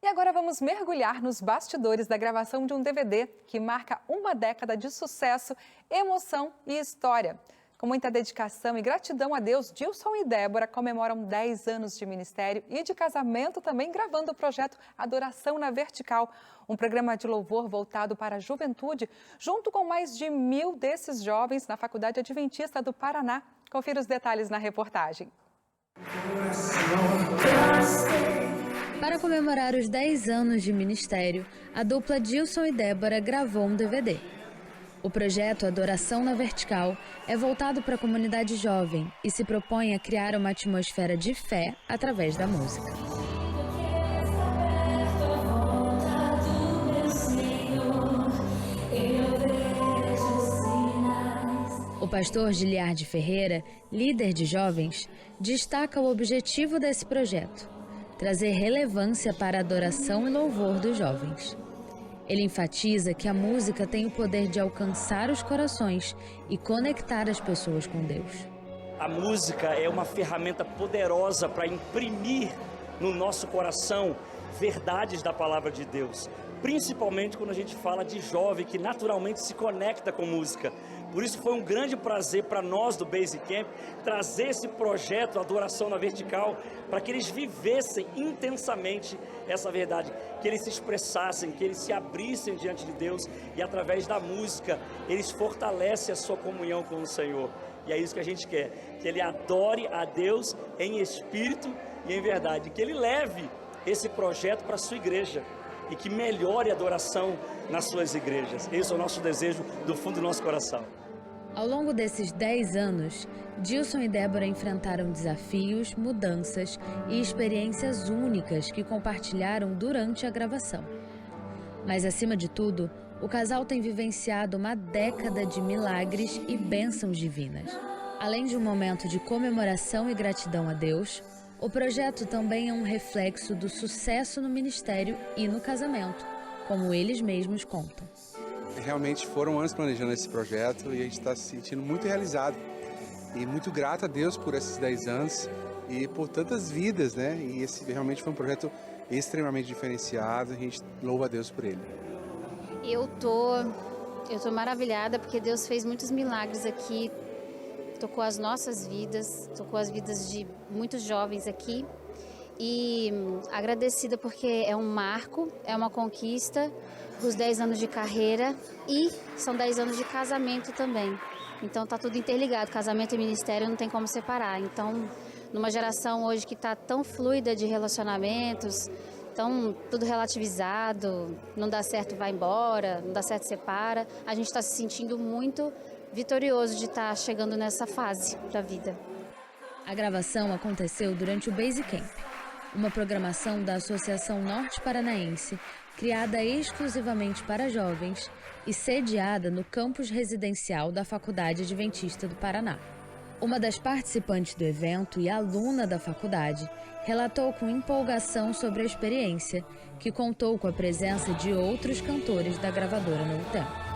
E agora vamos mergulhar nos bastidores da gravação de um DVD que marca uma década de sucesso, emoção e história. Com muita dedicação e gratidão a Deus, Dilson e Débora comemoram 10 anos de ministério e de casamento também, gravando o projeto Adoração na Vertical, um programa de louvor voltado para a juventude, junto com mais de 1000 desses jovens na Faculdade Adventista do Paraná. Confira os detalhes na reportagem. Para comemorar os 10 anos de ministério, a dupla Dilson e Débora gravou um DVD. O projeto Adoração na Vertical é voltado para a comunidade jovem e se propõe a criar uma atmosfera de fé através da música. O pastor Giliardi Ferreira, líder de jovens, destaca o objetivo desse projeto: trazer relevância para a adoração e louvor dos jovens. Ele enfatiza que a música tem o poder de alcançar os corações e conectar as pessoas com Deus. A música é uma ferramenta poderosa para imprimir no nosso coração verdades da palavra de Deus. principalmente quando a gente fala de jovem que naturalmente se conecta com música. Por isso foi um grande prazer para nós do Basecamp trazer esse projeto Adoração na Vertical para que eles vivessem intensamente essa verdade, que eles se expressassem, que eles se abrissem diante de Deus e através da música eles fortalecem a sua comunhão com o Senhor. E é isso que a gente quer, que ele adore a Deus em espírito e em verdade, que ele leve esse projeto para a sua igreja e que melhore a adoração nas suas igrejas. Esse é o nosso desejo do fundo do nosso coração. Ao longo desses 10 anos, Dilson e Débora enfrentaram desafios, mudanças e experiências únicas que compartilharam durante a gravação. Mas, acima de tudo, o casal tem vivenciado uma década de milagres e bênçãos divinas. Além de um momento de comemoração e gratidão a Deus, o projeto também é um reflexo do sucesso no ministério e no casamento, como eles mesmos contam. Realmente foram anos planejando esse projeto e a gente está se sentindo muito realizado e muito grato a Deus por esses 10 anos e por tantas vidas, né? E esse realmente foi um projeto extremamente diferenciado, a gente louva a Deus por ele. Eu tô maravilhada porque Deus fez muitos milagres aqui, tocou as nossas vidas, tocou as vidas de muitos jovens aqui e agradecida porque é um marco, é uma conquista dos 10 anos de carreira e são 10 anos de casamento também. Então tá tudo interligado, casamento e ministério não tem como separar. Então, numa geração hoje que tá tão fluida de relacionamentos, tão tudo relativizado, não dá certo vai embora, não dá certo separa, a gente está se sentindo muito vitorioso de estar chegando nessa fase da vida. A gravação aconteceu durante o Basecamp, uma programação da Associação Norte Paranaense, criada exclusivamente para jovens e sediada no campus residencial da Faculdade Adventista do Paraná. Uma das participantes do evento e aluna da faculdade relatou com empolgação sobre a experiência, que contou com a presença de outros cantores da gravadora Novo Tempo.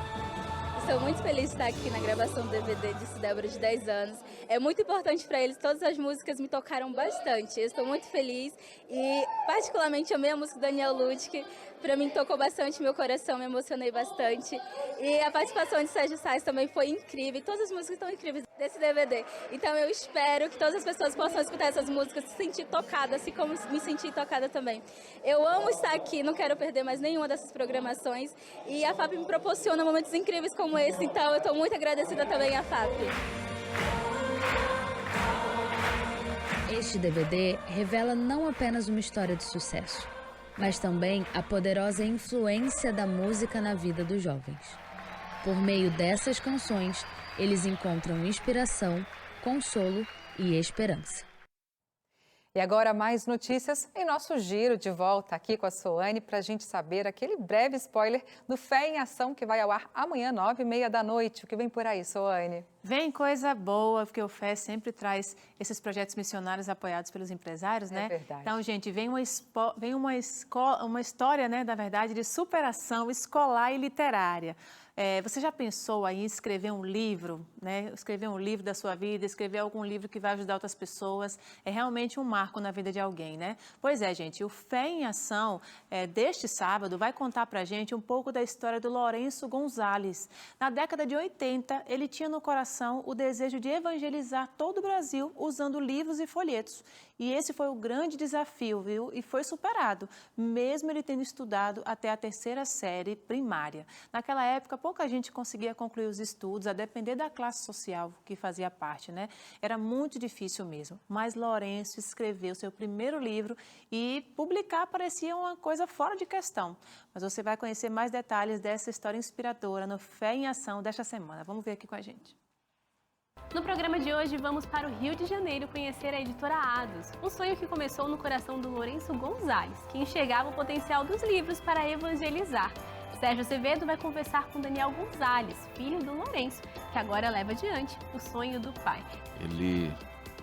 Estou muito feliz de estar aqui na gravação do DVD de Débora de 10 anos. É muito importante para eles, todas as músicas me tocaram bastante. Eu estou muito feliz e particularmente amei a música do Daniel Ludwig. Para mim tocou bastante meu coração, me emocionei bastante. E a participação de Sérgio Saiz também foi incrível. Todas as músicas estão incríveis desse DVD. Então eu espero que todas as pessoas possam escutar essas músicas e se sentir tocada, assim como me senti tocada também. Eu amo estar aqui, não quero perder mais nenhuma dessas programações. E a FAP me proporciona momentos incríveis como esse, então eu estou muito agradecida também à FAP. Este DVD revela não apenas uma história de sucesso, mas também a poderosa influência da música na vida dos jovens. Por meio dessas canções, eles encontram inspiração, consolo e esperança. E agora mais notícias em nosso giro de volta aqui com a Soane para a gente saber aquele breve spoiler do Fé em Ação que vai ao ar amanhã, 9h30 da noite. O que vem por aí, Soane? Vem coisa boa, porque o Fé sempre traz esses projetos missionários apoiados pelos empresários, né? É verdade. Então, gente, vem uma história, né, da verdade, de superação escolar e literária. Você já pensou aí em escrever um livro, né? Escrever um livro da sua vida, escrever algum livro que vai ajudar outras pessoas? É realmente um marco na vida de alguém, né? Pois é, gente, o Fé em Ação deste sábado vai contar pra gente um pouco da história do Lourenço Gonzalez. Na década de 80, ele tinha no coração o desejo de evangelizar todo o Brasil usando livros e folhetos. E esse foi o grande desafio, viu? E foi superado, mesmo ele tendo estudado até a 3ª série primária. Naquela época, pouca gente conseguia concluir os estudos, a depender da classe social que fazia parte, né? Era muito difícil mesmo. Mas Lourenço escreveu seu primeiro livro e publicar parecia uma coisa fora de questão. Mas você vai conhecer mais detalhes dessa história inspiradora no Fé em Ação desta semana. Vamos ver aqui com a gente. No programa de hoje, vamos para o Rio de Janeiro conhecer a editora Ados, um sonho que começou no coração do Lourenço Gonzalez, que enxergava o potencial dos livros para evangelizar. Sérgio Azevedo vai conversar com Daniel Gonzalez, filho do Lourenço, que agora leva adiante o sonho do pai. Ele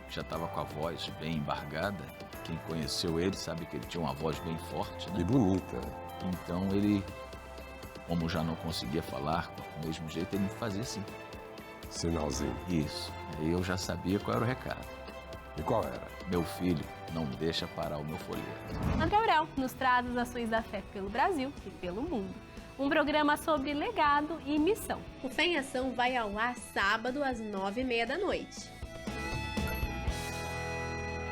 já estava com a voz bem embargada. Quem conheceu ele sabe que ele tinha uma voz bem forte, né? E bonita. Então ele, como já não conseguia falar do mesmo jeito, ele fazia assim. Sinalzinho. Isso. Aí eu já sabia qual era o recado. E qual era? Meu filho, não deixa parar o meu fôlego. André Aurel nos traz as ações da fé pelo Brasil e pelo mundo. Um programa sobre legado e missão. O Fé em Ação vai ao ar sábado às 9h30 da noite.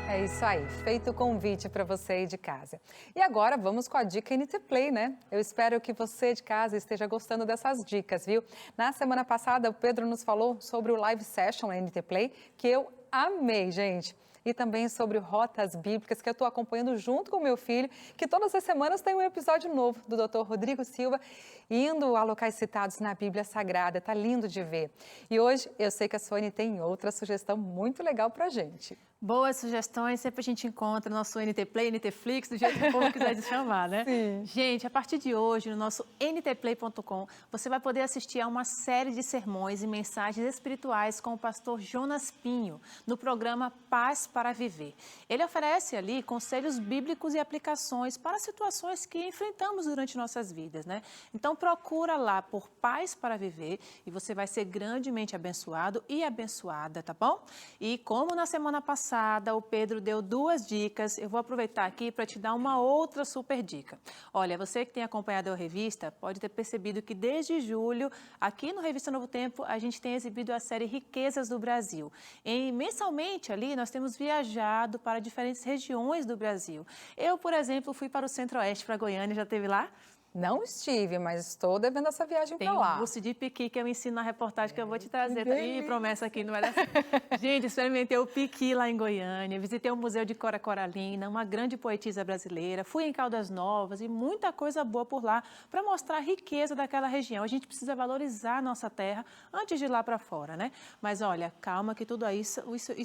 É isso aí, feito o convite para você aí de casa. E agora vamos com a dica NT Play, né? Eu espero que você de casa esteja gostando dessas dicas, viu? Na semana passada o Pedro nos falou sobre o Live Session NT Play, que eu amei, gente. E também sobre Rotas Bíblicas, que eu estou acompanhando junto com o meu filho, que todas as semanas tem um episódio novo do Dr. Rodrigo Silva, indo a locais citados na Bíblia Sagrada. Tá lindo de ver. E hoje eu sei que a Sônia tem outra sugestão muito legal pra gente. Boas sugestões, sempre a gente encontra no nosso NT Play, NT Flix, do jeito que o povo quiser se chamar, né? Sim. Gente, a partir de hoje, no nosso ntplay.com, você vai poder assistir a uma série de sermões e mensagens espirituais com o pastor Jonas Pinho, no programa Paz para Viver. Ele oferece ali conselhos bíblicos e aplicações para situações que enfrentamos durante nossas vidas, né? Então, procura lá por Paz para Viver e você vai ser grandemente abençoado e abençoada, tá bom? E como na semana passada, o Pedro deu 2 dicas, eu vou aproveitar aqui para te dar uma outra super dica. Olha, você que tem acompanhado a revista, pode ter percebido que desde julho, aqui no Revista Novo Tempo, a gente tem exibido a série Riquezas do Brasil. E mensalmente ali, nós temos viajado para diferentes regiões do Brasil. Eu, por exemplo, fui para o Centro-Oeste, para Goiânia, já esteve lá? Não estive, mas estou devendo essa viagem para lá. Tem um curso de piqui que eu ensino na reportagem que eu vou te trazer. Ih, promessa aqui, não vai dar certo. Gente, experimentei o piqui lá em Goiânia, visitei o Museu de Cora Coralina, uma grande poetisa brasileira, fui em Caldas Novas e muita coisa boa por lá para mostrar a riqueza daquela região. A gente precisa valorizar a nossa terra antes de ir lá para fora, né? Mas olha, calma que tudo isso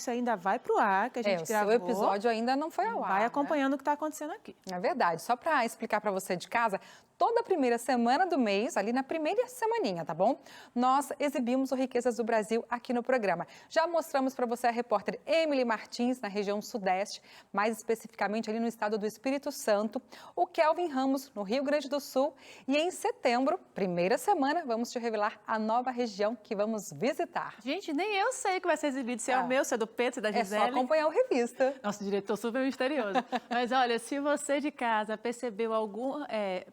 ainda vai para o ar, que a gente gravou. O seu episódio ainda não foi ao ar. Vai acompanhando o que está acontecendo aqui. É verdade. Só para explicar para você de casa, toda a primeira semana do mês, ali na primeira semaninha, tá bom? Nós exibimos o Riquezas do Brasil aqui no programa. Já mostramos para você a repórter Emily Martins, na região sudeste, mais especificamente ali no estado do Espírito Santo, o Kelvin Ramos, no Rio Grande do Sul, e em setembro, primeira semana, vamos te revelar a nova região que vamos visitar. Gente, nem eu sei que vai ser exibido, se é o meu, se é do Pedro, se é da Gisele. É só acompanhar o Revista. Nosso diretor super misterioso. Mas olha, se você de casa percebeu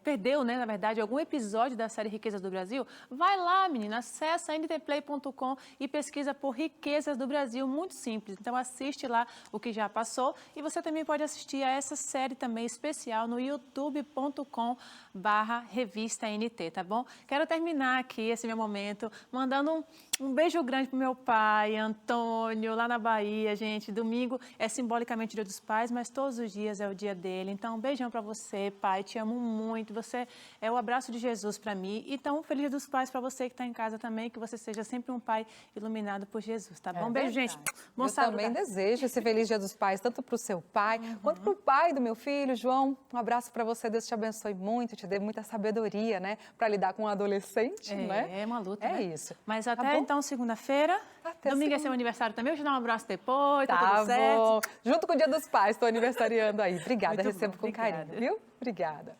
perdeu, né, na verdade, algum episódio da série Riquezas do Brasil, vai lá, menina, acessa ntplay.com e pesquisa por Riquezas do Brasil, muito simples. Então assiste lá o que já passou e você também pode assistir a essa série também especial no youtube.com/revista-nt, tá bom? Quero terminar aqui esse meu momento mandando um beijo grande pro meu pai, Antônio, lá na Bahia, gente. Domingo é simbolicamente o Dia dos Pais, mas todos os dias é o dia dele. Então, um beijão para você, pai, te amo muito. Você é o abraço de Jesus para mim. Então, feliz Dia dos Pais para você que está em casa também, que você seja sempre um pai iluminado por Jesus, tá bom? Beijo, gente. Bom sábado. Eu também desejo esse feliz Dia dos Pais, tanto para o seu pai, quanto para o pai do meu filho, João. Um abraço para você, Deus te abençoe muito, te dê muita sabedoria, né, para lidar com um adolescente, né? É uma luta, É né? isso. Mas até então, segunda-feira. Domingo é seu aniversário também, eu te dou um abraço depois, tá tudo certo. Bom. Junto com o Dia dos Pais, estou aniversariando aí. Obrigada, Muito recebo bom, com obrigada. carinho, viu? Obrigada.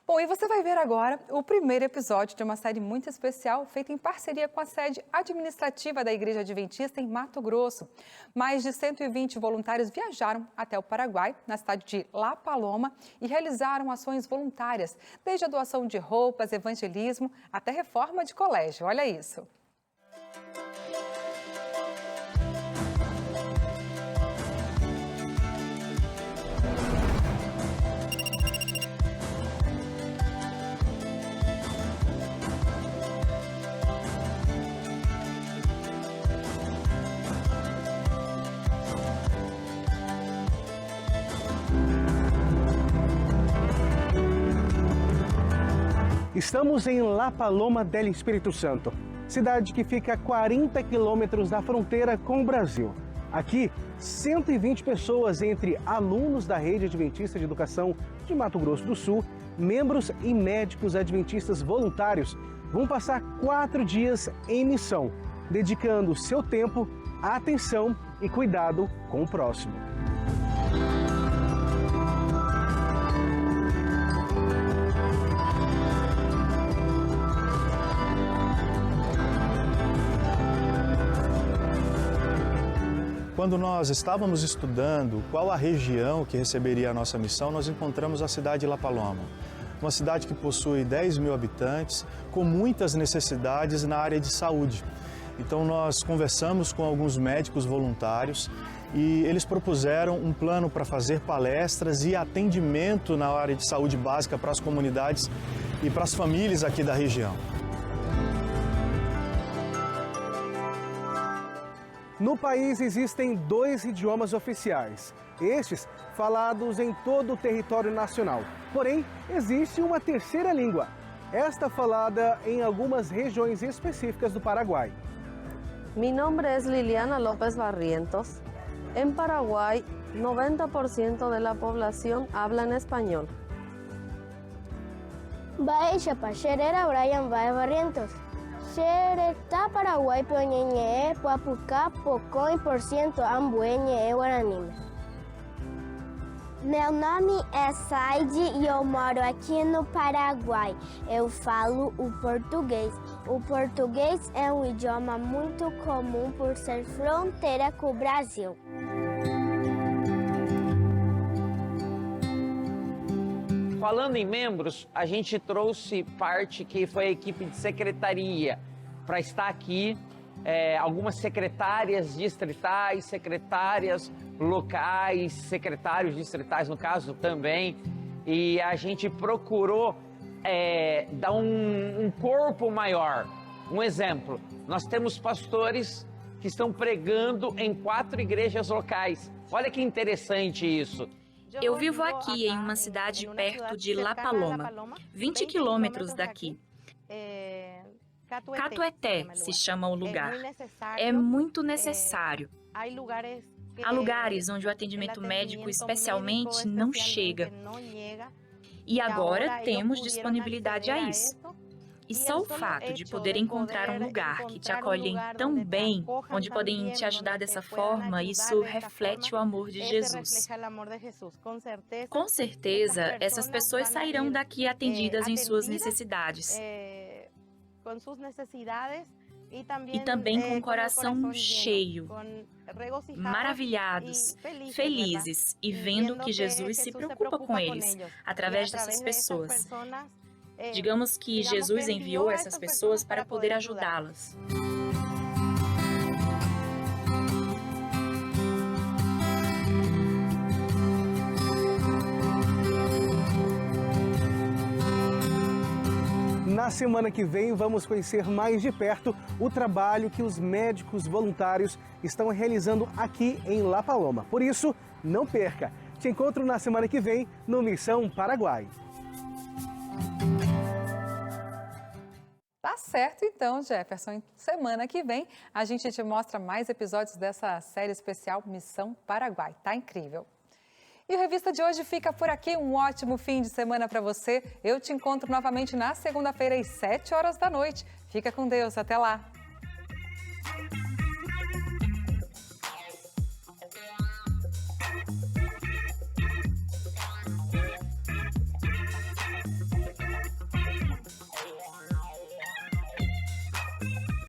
Bom, e você vai ver agora o primeiro episódio de uma série muito especial feita em parceria com a sede administrativa da Igreja Adventista em Mato Grosso. Mais de 120 voluntários viajaram até o Paraguai, na cidade de La Paloma, e realizaram ações voluntárias, desde a doação de roupas, evangelismo, até reforma de colégio. Olha isso. Estamos em La Paloma del Espírito Santo, cidade que fica a 40 quilômetros da fronteira com o Brasil. Aqui, 120 pessoas, entre alunos da Rede Adventista de Educação de Mato Grosso do Sul, membros e médicos adventistas voluntários, vão passar 4 dias em missão, dedicando seu tempo, atenção e cuidado com o próximo. Quando nós estávamos estudando qual a região que receberia a nossa missão, nós encontramos a cidade de La Paloma. Uma cidade que possui 10 mil habitantes, com muitas necessidades na área de saúde. Então nós conversamos com alguns médicos voluntários e eles propuseram um plano para fazer palestras e atendimento na área de saúde básica para as comunidades e para as famílias aqui da região. No país existem 2 idiomas oficiais, estes falados em todo o território nacional. Porém, existe uma terceira língua, esta falada em algumas regiões específicas do Paraguai. Mi nombre es Liliana López Barrientos. En Paraguay, 90% de la población habla en español. Baixa Xerera Brian Baez Barrientos. Xereta Paraguai Pionhenhe Puapucá Pocó e porcento Ambuenhe Guaranime. Meu nome é Saide e eu moro aqui no Paraguai. Eu falo o português. O português é um idioma muito comum por ser fronteira com o Brasil. Falando em membros, a gente trouxe parte que foi a equipe de secretaria para estar aqui. Algumas secretárias distritais, secretárias locais, secretários distritais, no caso, também. E a gente procurou dar um corpo maior. Um exemplo, nós temos pastores que estão pregando em 4 igrejas locais. Olha que interessante isso. Eu vivo aqui em uma cidade perto de La Paloma, 20 quilômetros daqui. Catueté se chama o lugar. É muito necessário. Há lugares onde o atendimento médico especialmente não chega. E agora temos disponibilidade a isso. E só o fato de poder encontrar um lugar que te acolhem tão bem, onde podem te ajudar dessa forma, isso reflete o amor de Jesus. Com certeza, essas pessoas sairão daqui atendidas em suas necessidades. E também com o coração cheio, maravilhados, felizes e vendo que Jesus se preocupa com eles, através dessas pessoas. Digamos que Jesus enviou essas pessoas para poder ajudá-las. Na semana que vem, vamos conhecer mais de perto o trabalho que os médicos voluntários estão realizando aqui em La Paloma. Por isso, não perca! Te encontro na semana que vem no Missão Paraguai. Tá certo então, Jefferson. Semana que vem a gente te mostra mais episódios dessa série especial Missão Paraguai. Tá incrível. E o Revista de hoje fica por aqui. Um ótimo fim de semana para você. Eu te encontro novamente na segunda-feira às 7 horas da noite. Fica com Deus. Até lá.